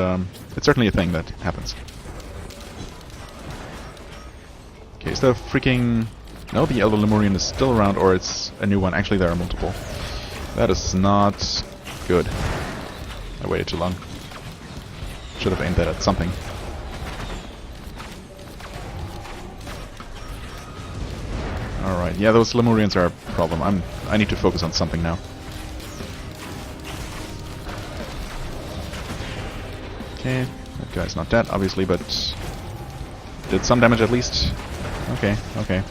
it's certainly a thing that happens. Okay, is the freaking... No, the Elder Lemurian is still around, or it's a new one. Actually, there are multiple. That is not good. I waited too long. Should have aimed that at something. Alright, yeah, those Lemurians are a problem. I need to focus on something now. Okay, that guy's not dead, obviously, but did some damage at least. Okay, okay.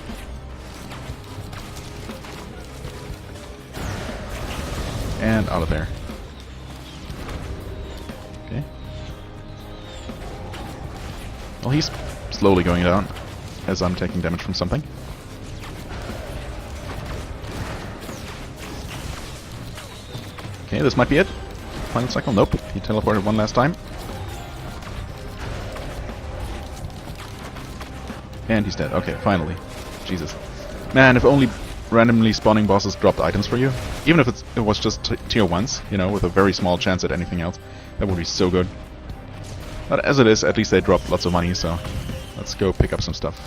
And out of there. Okay. Well, he's slowly going down as I'm taking damage from something. Okay, this might be it. Final cycle. Nope. He teleported one last time. And he's dead. Okay, finally. Jesus. Man, if only randomly spawning bosses dropped items for you. Even if it was just tier 1s, you know, with a very small chance at anything else. That would be so good. But as it is, at least they dropped lots of money, so let's go pick up some stuff.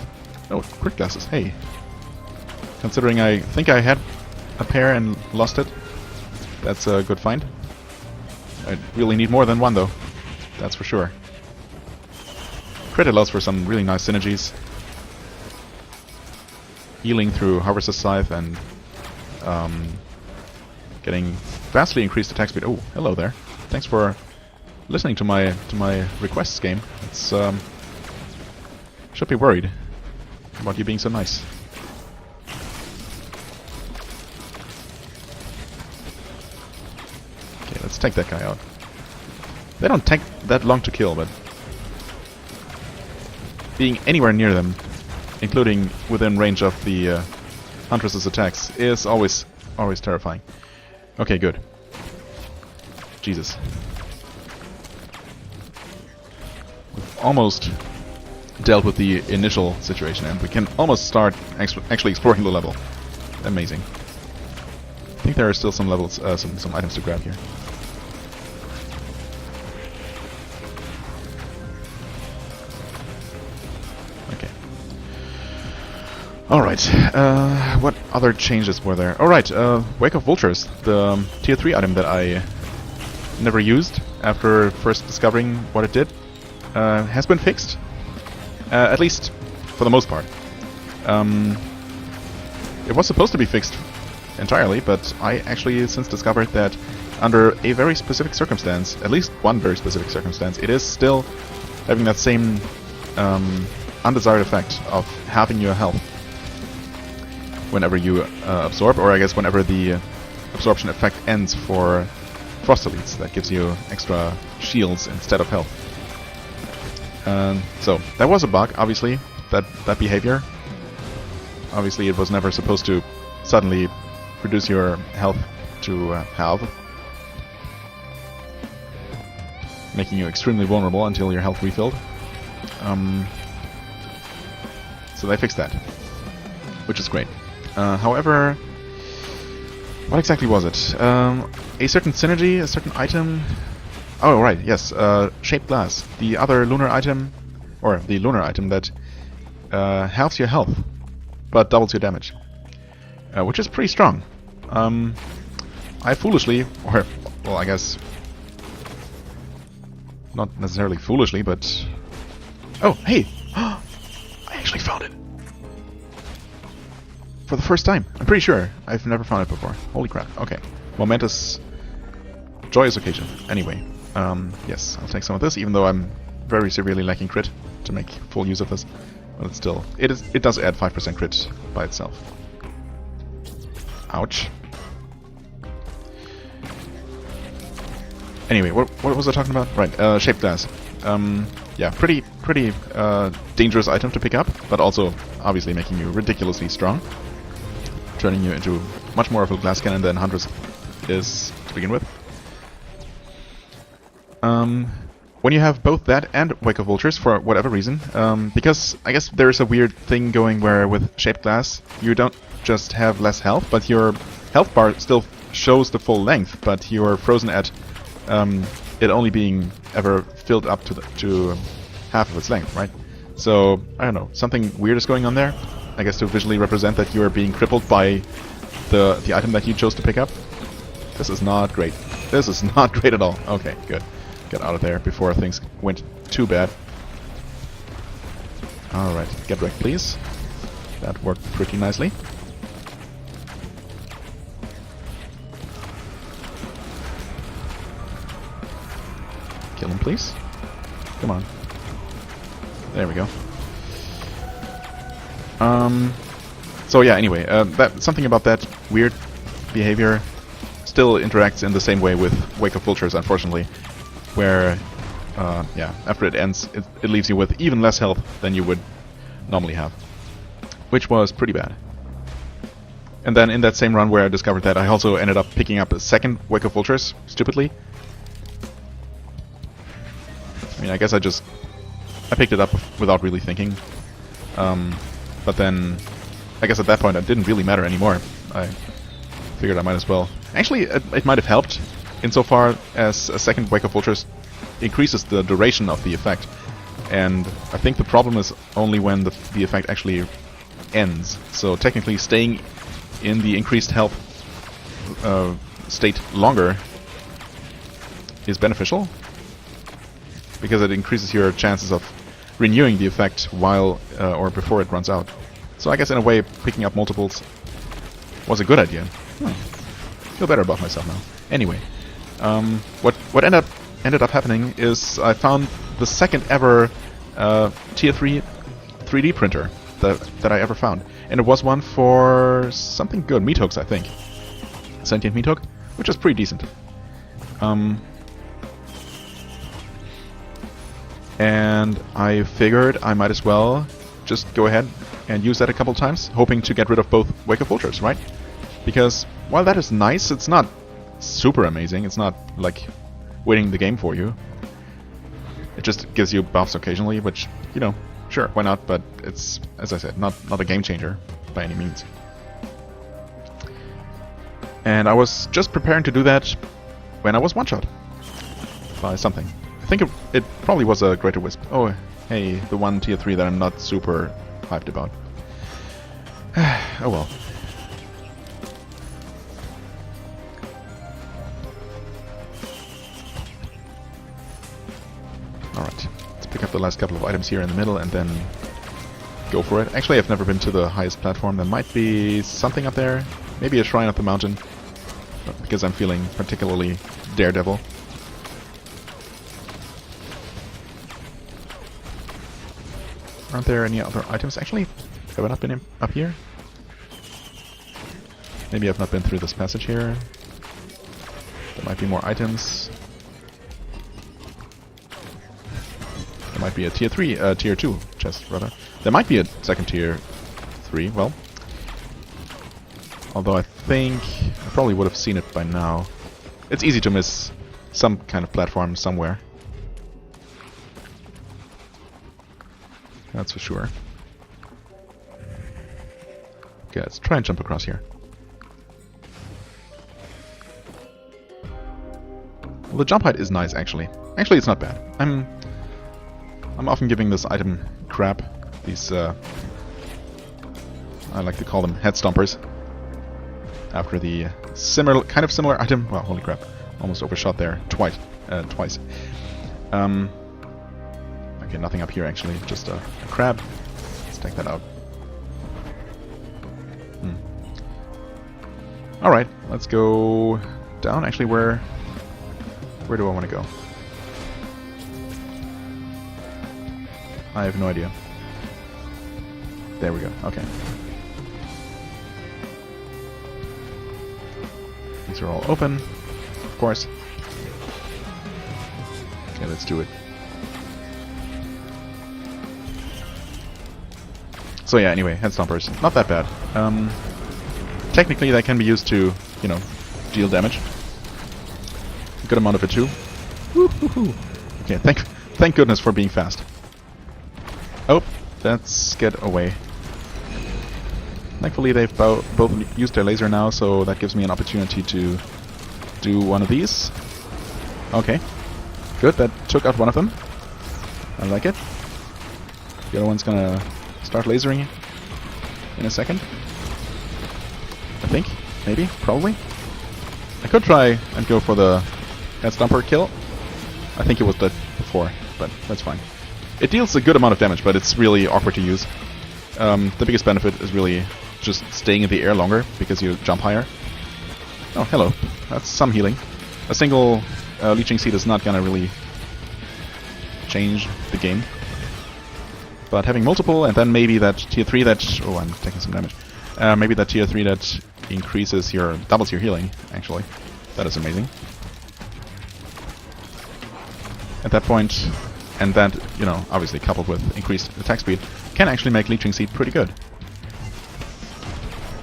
Oh, crit glasses. Hey. Considering I think I had a pair and lost it, that's a good find. I really need more than one, though. That's for sure. Crit allows for some really nice synergies. Healing through Harvester's Scythe and getting vastly increased attack speed. Oh, hello there. Thanks for listening to my requests, game. It's should be worried about you being so nice. Okay, let's take that guy out. They don't take that long to kill, but being anywhere near them, including within range of the Huntress's attacks, is always terrifying. Okay, good. Jesus. We've almost dealt with the initial situation, and we can almost start actually exploring the level. Amazing. I think there are still some levels, some items to grab here. Okay. Alright, what other changes were there? Alright, Wake of Vultures, the tier 3 item that I never used after first discovering what it did, has been fixed. At least for the most part. It was supposed to be fixed entirely, but I actually since discovered that under a very specific circumstance, at least one very specific circumstance, it is still having that same undesired effect of halving your health whenever you absorb, or I guess whenever the absorption effect ends for Frost Elites. That gives you extra shields instead of health. So that was a bug, obviously, that behavior. Obviously it was never supposed to suddenly reduce your health to halve, making you extremely vulnerable until your health refilled. So they fixed that, which is great. However, what exactly was it? A certain synergy, a certain item... Oh, right, yes, Shaped Glass. The other lunar item, or the lunar item that halves your health, but doubles your damage. Which is pretty strong. I foolishly, or, well, I guess... not necessarily foolishly, but... Oh, hey! I actually found it! For the first time. I'm pretty sure. I've never found it before. Holy crap. Okay. Momentous, joyous occasion. Anyway, yes, I'll take some of this, even though I'm very severely lacking crit to make full use of this. But it's still... It does add 5% crit by itself. Ouch. Anyway, what was I talking about? Right, Shaped Glass. Yeah, pretty dangerous item to pick up, but also obviously making you ridiculously strong, turning you into much more of a glass cannon than Huntress is to begin with. When you have both that and Wake of Vultures, for whatever reason, because I guess there's a weird thing going where with Shaped Glass you don't just have less health, but your health bar still shows the full length, but you're frozen at it only being ever filled up to half of its length, right? So, I don't know, something weird is going on there. I guess to visually represent that you are being crippled by the item that you chose to pick up. This is not great. This is not great at all. Okay, good. Get out of there before things went too bad. Alright, get wrecked, please. That worked pretty nicely. Kill him, please. Come on. There we go. So yeah, anyway, something about that weird behavior still interacts in the same way with Wake of Vultures, unfortunately, where, yeah, after it ends, it leaves you with even less health than you would normally have, which was pretty bad. And then in that same run where I discovered that, I also ended up picking up a second Wake of Vultures, stupidly. I mean, I guess I picked it up without really thinking. But then, I guess at that point it didn't really matter anymore. I figured I might as well. Actually, it might have helped insofar as a second Wake of Vultures increases the duration of the effect. And I think the problem is only when the effect actually ends. So technically staying in the increased health state longer is beneficial, because it increases your chances of renewing the effect while or before it runs out. So I guess in a way picking up multiples was a good idea. Feel better about myself now. Anyway, what ended up happening is I found the second ever tier 3 3D printer that I ever found, and it was one for something good, meat hooks, I think. Sentient meat hook, which is pretty decent. And I figured I might as well just go ahead and use that a couple times, hoping to get rid of both Wake of Vultures, right? Because while that is nice, it's not super amazing. It's not like winning the game for you. It just gives you buffs occasionally, which, you know, sure, why not? But it's, as I said, not a game changer by any means. And I was just preparing to do that when I was one-shot by something. I think it probably was a Greater Wisp. Oh, hey, the one tier 3 that I'm not super hyped about. Oh well. Alright, let's pick up the last couple of items here in the middle and then go for it. Actually, I've never been to the highest platform. There might be something up there. Maybe a shrine up the mountain. Because I'm feeling particularly daredevil. Aren't there any other items? Actually, have I not been up here? Maybe I've not been through this passage here. There might be more items. There might be a tier 2 chest, rather. There might be a second tier 3, well. Although I think I probably would have seen it by now. It's easy to miss some kind of platform somewhere. That's for sure. Okay, let's try and jump across here. Well, the jump height is nice, actually. Actually, it's not bad. I'm often giving this item crap. These, I like to call them head stompers. After the kind of similar item. Well, holy crap. Almost overshot there twice. Okay, nothing up here, actually. Just a crab. Let's take that out. Alright, let's go down. Actually, where do I want to go? I have no idea. There we go. Okay. These are all open, of course. Okay, let's do it. So yeah, anyway, head stompers. Not that bad. Technically, they can be used to, you know, deal damage. A good amount of it too. Woo-hoo-hoo. Okay, thank goodness for being fast. Oh, let's get away. Thankfully, they've both used their laser now, so that gives me an opportunity to do one of these. Okay, good. That took out one of them. I like it. The other one's gonna start lasering in a second. I think, maybe, probably. I could try and go for the head stomper kill. I think it was dead before, but that's fine. It deals a good amount of damage, but it's really awkward to use. The biggest benefit is really just staying in the air longer, because you jump higher. Oh, hello. That's some healing. A single leeching seed is not gonna really change the game. But having multiple, and then maybe that tier 3 that... Oh, I'm taking some damage. Maybe that tier 3 that doubles your healing, actually. That is amazing. At that point, and that, you know, obviously coupled with increased attack speed, can actually make leeching seed pretty good.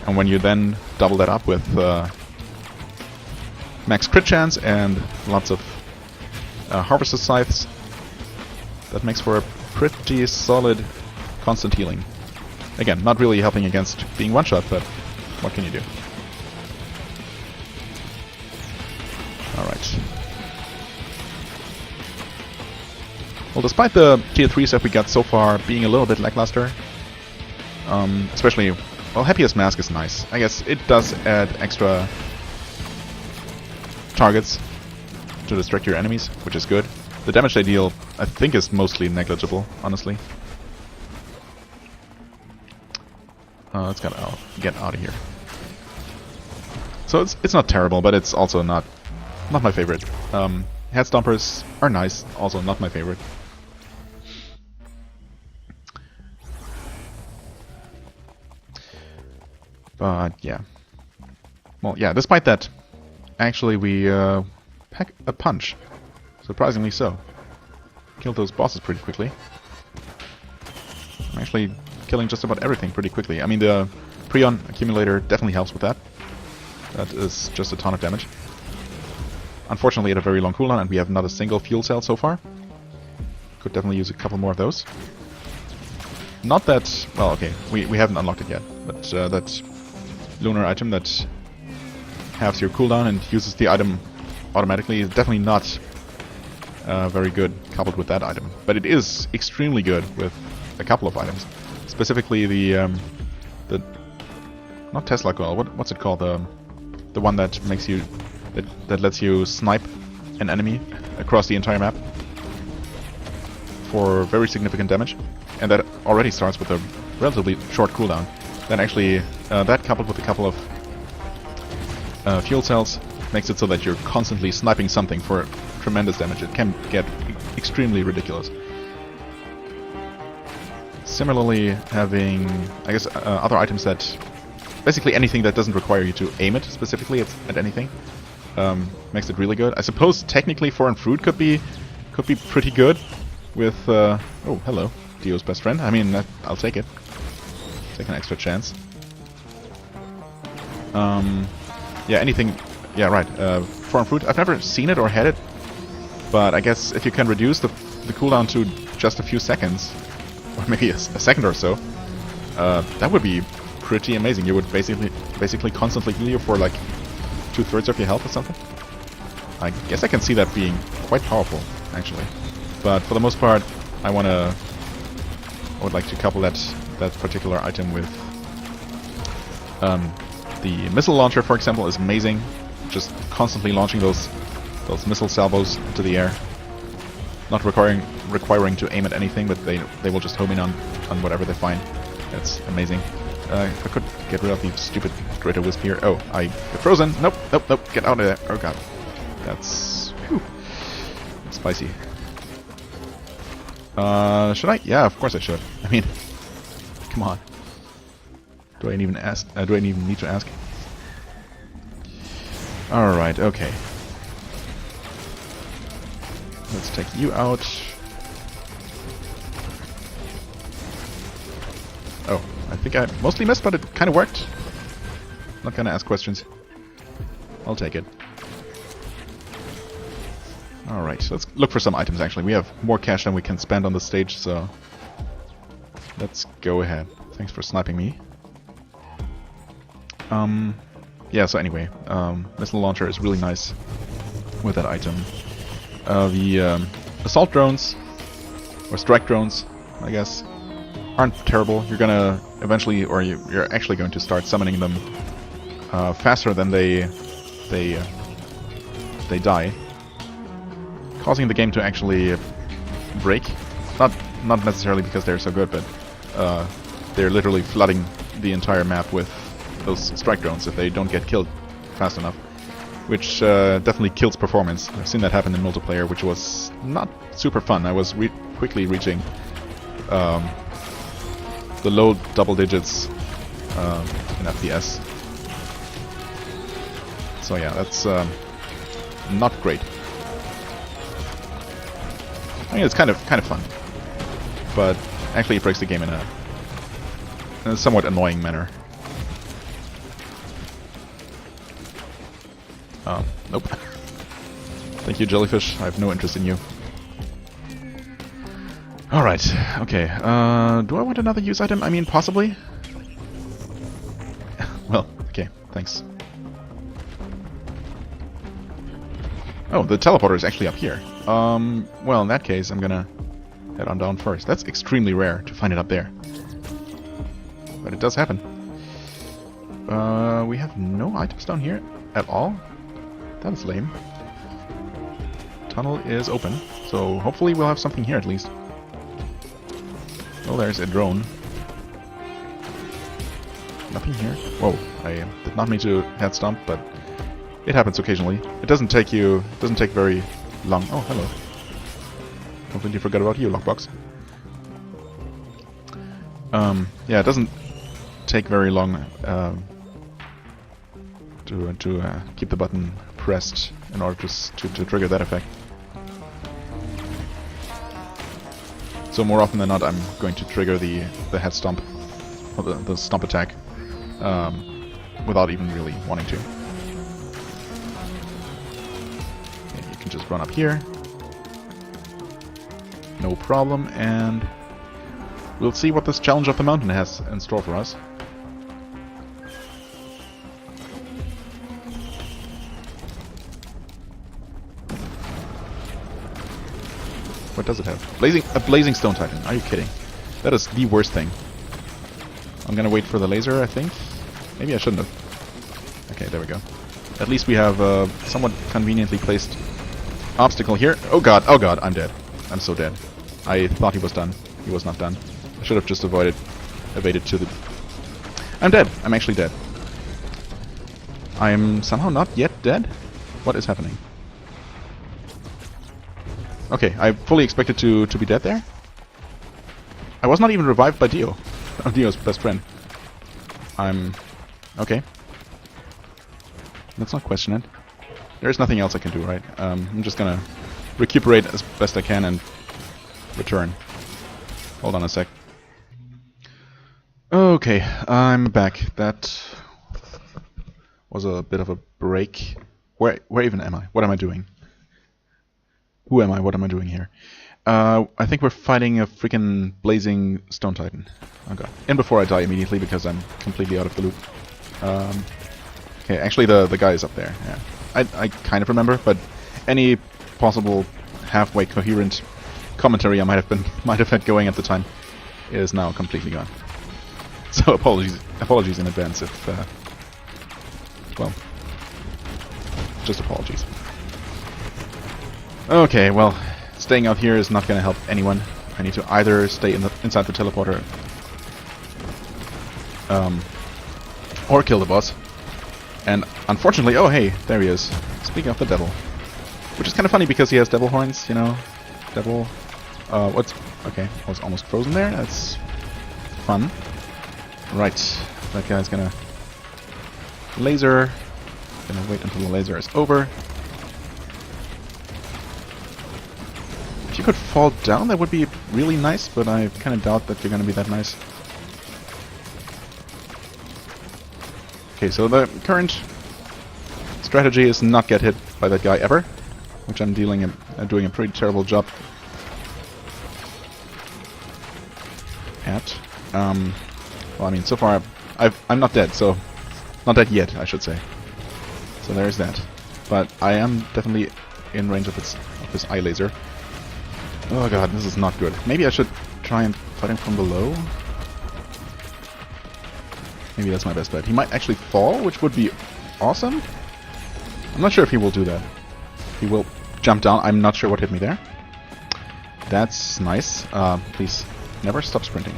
And when you then double that up with max crit chance and lots of harvester scythes, that makes for a pretty solid constant healing. Again, not really helping against being one-shot, but what can you do? Alright. Well, despite the tier 3s that we got so far being a little bit lackluster, especially, well, Happiest Mask is nice. I guess it does add extra targets to distract your enemies, which is good. The damage they deal, I think, is mostly negligible, honestly. Let's get out of here. So it's not terrible, but it's also not my favorite. Head stompers are nice, also not my favorite. But yeah. Well, yeah, despite that, actually we pack a punch. Surprisingly so. Killed those bosses pretty quickly. I'm actually killing just about everything pretty quickly. I mean, the Prion accumulator definitely helps with that. That is just a ton of damage. Unfortunately, at a very long cooldown, and we have not a single fuel cell so far. Could definitely use a couple more of those. Not that... Well, okay, we haven't unlocked it yet, but that lunar item that halves your cooldown and uses the item automatically is definitely not very good coupled with that item. But it is extremely good with a couple of items. Specifically the not Tesla coil, what's it called? The one that makes you... that lets you snipe an enemy across the entire map for very significant damage. And that already starts with a relatively short cooldown. Then actually, that coupled with a couple of fuel cells makes it so that you're constantly sniping something for tremendous damage. It can get extremely ridiculous. Similarly, having, I guess, other items that... Basically anything that doesn't require you to aim it specifically at anything. Makes it really good. I suppose technically foreign fruit could be pretty good with... oh, hello. Dio's best friend. I mean, I'll take it. Take an extra chance. Yeah, anything... Yeah, right. Foreign fruit. I've never seen it or had it. But I guess if you can reduce the cooldown to just a few seconds, or maybe a second or so, that would be pretty amazing. You would basically constantly heal you for like 2/3 of your health or something. I guess I can see that being quite powerful, actually. But for the most part, I would like to couple that particular item with the missile launcher, for example, is amazing. Just constantly launching those missile salvos into the air, not requiring to aim at anything, but they will just home in on whatever they find. That's amazing. If I could get rid of the stupid Greater Wisp here. Oh, I get frozen. Nope, nope, nope. Get out of there. Oh god. That's... Whew. That's spicy. Should I? Yeah, of course I should. I mean, come on. Do I even ask? Do I even need to ask? Alright, okay. Let's take you out. Oh, I think I mostly missed, but it kind of worked. Not gonna ask questions. I'll take it. Alright, so let's look for some items actually. We have more cash than we can spend on the stage, so... Let's go ahead. Thanks for sniping me. Yeah, so anyway, missile launcher is really nice with that item. The assault drones, or strike drones, I guess, aren't terrible. You're gonna eventually, or you're actually going to start summoning them faster than they die, causing the game to actually break. Not necessarily because they're so good, but they're literally flooding the entire map with those strike drones if they don't get killed fast enough, which definitely kills performance. I've seen that happen in multiplayer, which was not super fun. I was quickly reaching the low double digits in FPS. So yeah, that's not great. I mean, it's kind of fun, but actually it breaks the game in a somewhat annoying manner. Nope. Thank you, jellyfish. I have no interest in you. Alright, okay. Do I want another use item? I mean, possibly. Well, okay, thanks. Oh, the teleporter is actually up here. Well, in that case, I'm gonna head on down first. That's extremely rare to find it up there. But it does happen. We have no items down here at all? That is lame. Tunnel is open, so hopefully we'll have something here at least. Oh, there's a drone. Nothing here. Whoa, I did not mean to head stomp, but it happens occasionally. It doesn't take very long. Oh, hello. Completely forgot about you, Lockbox. Yeah, it doesn't take very long to keep the button pressed in order to trigger that effect. So more often than not, I'm going to trigger the head stomp, or the stomp attack, without even really wanting to. Okay, you can just run up here, no problem, and we'll see what this challenge of the mountain has in store for us. What does it have? A blazing stone titan. Are you kidding? That is the worst thing. I'm gonna wait for the laser, I think. Maybe I shouldn't have. Okay, there we go. At least we have a somewhat conveniently placed obstacle here. Oh god, I'm dead. I'm so dead. I thought he was done. He was not done. I should have just evaded to the... I'm dead. I'm actually dead. I'm somehow not yet dead? What is happening? Okay, I fully expected to be dead there. I was not even revived by Dio. Dio's best friend. I'm... okay. Let's not question it. There's nothing else I can do, right? I'm just gonna recuperate as best I can and return. Hold on a sec. Okay, I'm back. That was a bit of a break. Where even am I? What am I doing? Who am I? What am I doing here? I think we're fighting a freaking blazing stone titan. Oh god. And before I die immediately because I'm completely out of the loop. Okay, actually the guy is up there. Yeah. I kind of remember, but any possible halfway coherent commentary I might have had going at the time is now completely gone. So apologies in advance if well, just apologies. Okay, well, staying out here is not going to help anyone. I need to either stay inside the teleporter or kill the boss. And unfortunately, oh hey, there he is. Speaking of the devil. Which is kind of funny because he has devil horns, you know. Devil... what's... okay, I was almost frozen there. That's fun. Right, that guy's gonna... laser. Gonna wait until the laser is over. If you could fall down, that would be really nice, but I kind of doubt that you're gonna be that nice. Okay, so the current strategy is not get hit by that guy ever, which I'm doing a pretty terrible job at. Well, I mean, so far I'm not dead, so not dead yet, I should say. So there's that. But I am definitely in range of this eye laser. Oh god, this is not good. Maybe I should try and fight him from below. Maybe that's my best bet. He might actually fall, which would be awesome. I'm not sure if he will do that. He will jump down. I'm not sure what hit me there. That's nice. Please, never stop sprinting.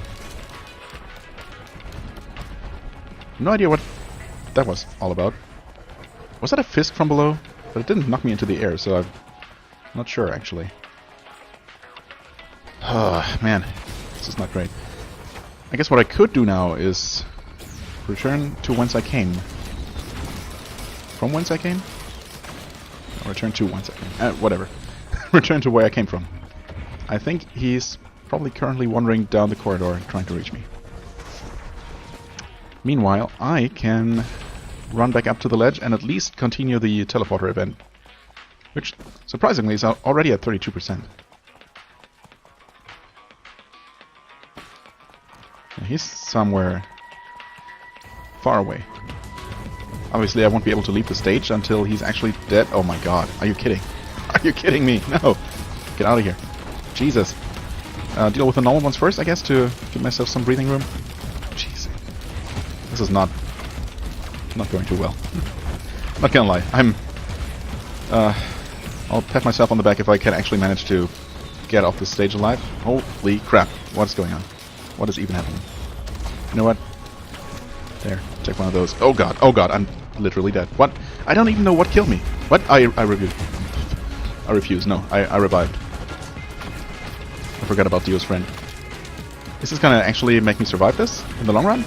No idea what that was all about. Was that a fist from below? But it didn't knock me into the air, so I'm not sure, actually. Oh, man. This is not great. I guess what I could do now is return to whence I came. From whence I came? Or return to whence I came. Whatever. Return to where I came from. I think he's probably currently wandering down the corridor trying to reach me. Meanwhile, I can run back up to the ledge and at least continue the teleporter event. Which, surprisingly, is already at 32%. He's somewhere far away. Obviously, I won't be able to leave the stage until he's actually dead. Oh my god, are you kidding? Are you kidding me? No! Get out of here. Jesus. Deal with the normal ones first, I guess, to give myself some breathing room. Jeez. This is not going too well. Not gonna lie, I'll pat myself on the back if I can actually manage to get off this stage alive. Holy crap, what's going on? What is even happening? You know what? There, take one of those. Oh god, I'm literally dead. What? I don't even know what killed me. What? I refuse. No, I revived. I forgot about Dio's friend. Is this gonna actually make me survive this in the long run?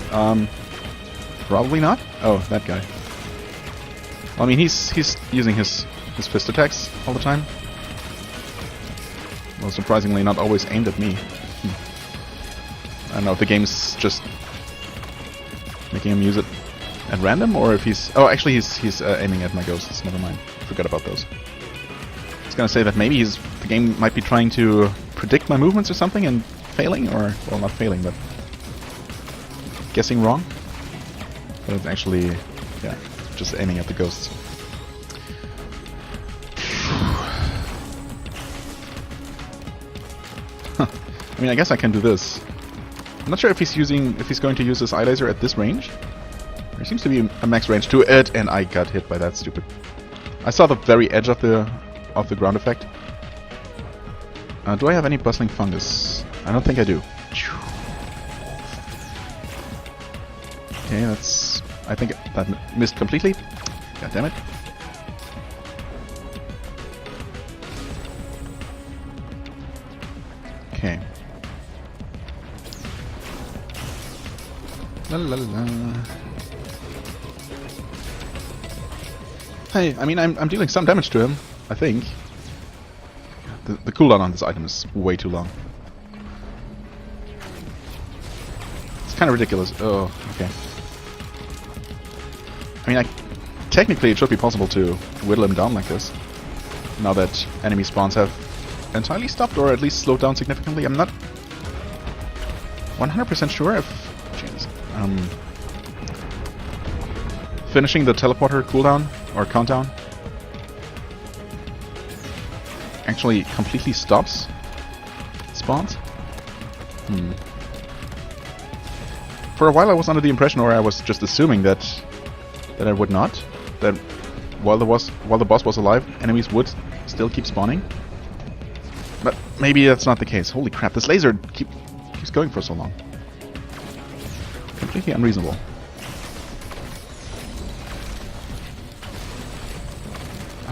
Probably not. Oh, that guy. Well, I mean, he's using his fist attacks all the time. Well, surprisingly, not always aimed at me. I don't know if the game's just making him use it at random, or if he's... oh, actually, he's aiming at my ghosts. Never mind. Forgot about those. I was gonna say that maybe the game might be trying to predict my movements or something and failing, or... well, not failing, but guessing wrong. But it's actually, yeah, just aiming at the ghosts. I mean, I guess I can do this. I'm not sure if he's going to use this eye laser at this range. There seems to be a max range to it, and I got hit by that stupid... I saw the very edge of the ground effect. Do I have any bustling fungus? I don't think I do. Okay, that's... I think that missed completely. God damn it. Okay. La la la. Hey, I mean, I'm dealing some damage to him, I think. The cooldown on this item is way too long. It's kind of ridiculous. Oh, okay. I mean, technically it should be possible to whittle him down like this. Now that enemy spawns have entirely stopped, or at least slowed down significantly. I'm not 100% sure if... Jeez. Finishing the teleporter cooldown, or countdown, actually completely stops spawns. For a while I was under the impression, or I was just assuming that I would not. That while the boss was alive, enemies would still keep spawning. But maybe that's not the case. Holy crap, this laser keeps going for so long. Completely unreasonable.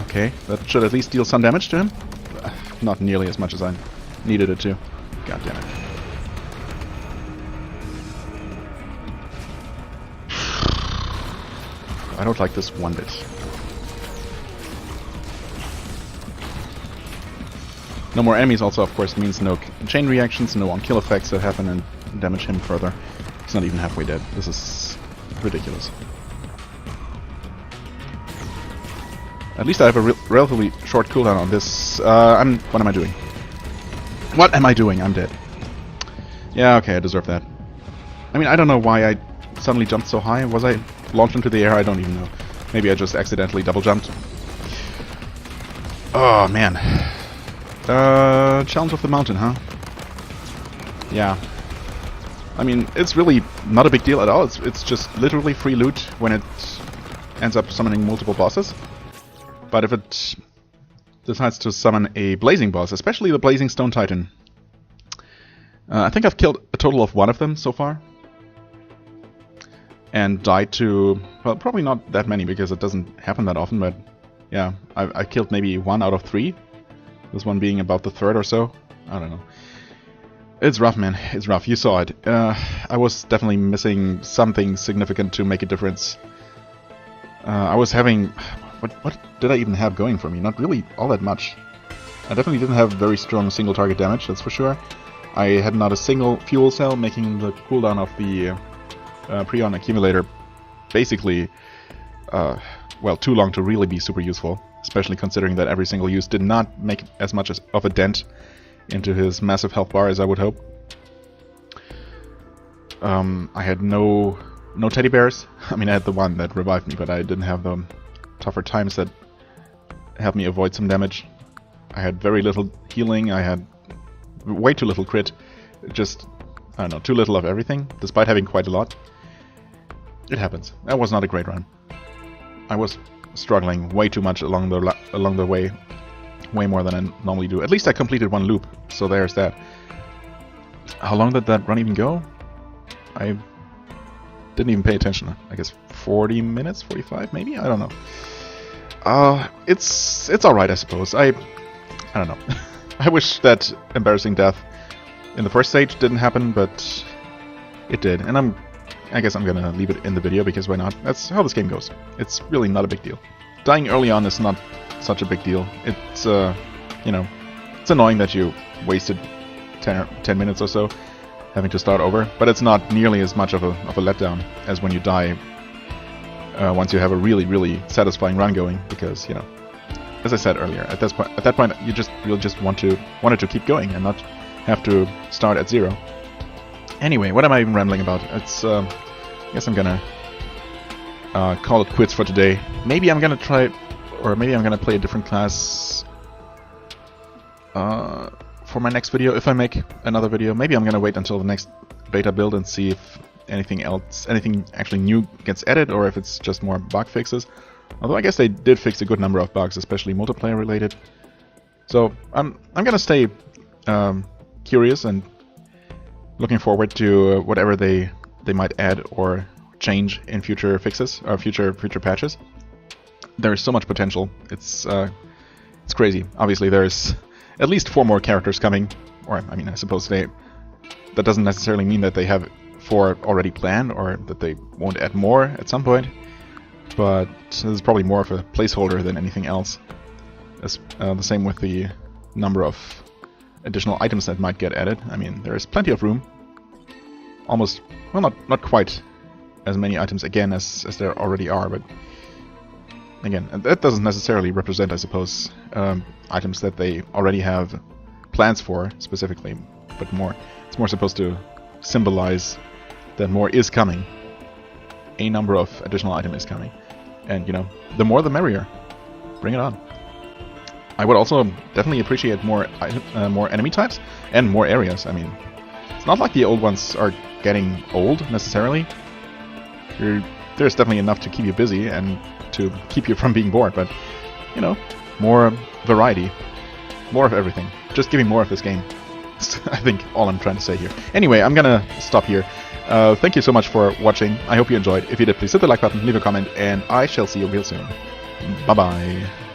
Okay, that should at least deal some damage to him. Not nearly as much as I needed it to. God damn it. I don't like this one bit. No more enemies also, of course, means no chain reactions, no on-kill effects that happen and damage him further. He's not even halfway dead. This is ridiculous. At least I have a relatively short cooldown on this. What am I doing? What am I doing? I'm dead. Yeah, okay, I deserve that. I mean, I don't know why I suddenly jumped so high. Was I launched into the air? I don't even know. Maybe I just accidentally double jumped. Oh, man. Challenge of the mountain, huh? Yeah. I mean, it's really not a big deal at all. It's just literally free loot when it ends up summoning multiple bosses. But if it decides to summon a blazing boss, especially the Blazing Stone Titan, I think I've killed a total of 1 of them so far. And died to, well, probably not that many because it doesn't happen that often, but yeah, I killed maybe 1 out of 3. This one being about the 3rd or so. I don't know. It's rough, man. It's rough. You saw it. I was definitely missing something significant to make a difference. I was having... What did I even have going for me? Not really all that much. I definitely didn't have very strong single target damage, that's for sure. I had not a single fuel cell, making the cooldown of the Prion accumulator basically, well, too long to really be super useful. Especially considering that every single use did not make as much of a dent into his massive health bar as I would hope. I had no teddy bears. I mean, I had the one that revived me, but I didn't have the tougher times that helped me avoid some damage. I had very little healing. I had way too little crit. Just, I don't know, too little of everything, despite having quite a lot. It happens. That was not a great run. I was struggling way too much along the way. Way more than I normally do. At least I completed 1 loop, so there's that. How long did that run even go? I didn't even pay attention. I guess 40 minutes, 45 maybe? I don't know. It's alright, I suppose. I don't know. I wish that embarrassing death in the first stage didn't happen, but it did. And I guess I'm gonna leave it in the video, because why not? That's how this game goes. It's really not a big deal. Dying early on is not such a big deal. It's, you know, it's annoying that you wasted 10 minutes or so having to start over, but it's not nearly as much of a letdown as when you die once you have a really satisfying run going, because, you know, as I said earlier, at that point you'll just want it to keep going and not have to start at 0. Anyway, what am I even rambling about? It's I guess I'm gonna call it quits for today. Maybe I'm gonna try, or maybe I'm gonna play a different class for my next video, if I make another video. Maybe I'm gonna wait until the next beta build and see if anything actually new gets added, or if it's just more bug fixes. Although I guess they did fix a good number of bugs, especially multiplayer related. So I'm gonna stay curious and looking forward to whatever they might add or change in future fixes or future patches. There is so much potential. It's crazy. Obviously, there's at least 4 more characters coming, or I mean, I suppose that doesn't necessarily mean that they have for already planned, or that they won't add more at some point. But this is probably more of a placeholder than anything else. The same with the number of additional items that might get added. I mean, there is plenty of room. Almost, well, not quite as many items again as there already are, but again, that doesn't necessarily represent, I suppose, items that they already have plans for specifically, but it's more supposed to symbolize that more is coming. A number of additional items is coming, and you know, the more the merrier. Bring it on. I would also definitely appreciate more enemy types and more areas. I mean, it's not like the old ones are getting old necessarily. There's definitely enough to keep you busy and to keep you from being bored, but you know, more variety, more of everything. Just give me more of this game. I think all I'm trying to say here. Anyway, I'm gonna stop here. Thank you so much for watching. I hope you enjoyed. If you did, please hit the like button, leave a comment, and I shall see you real soon. Bye bye.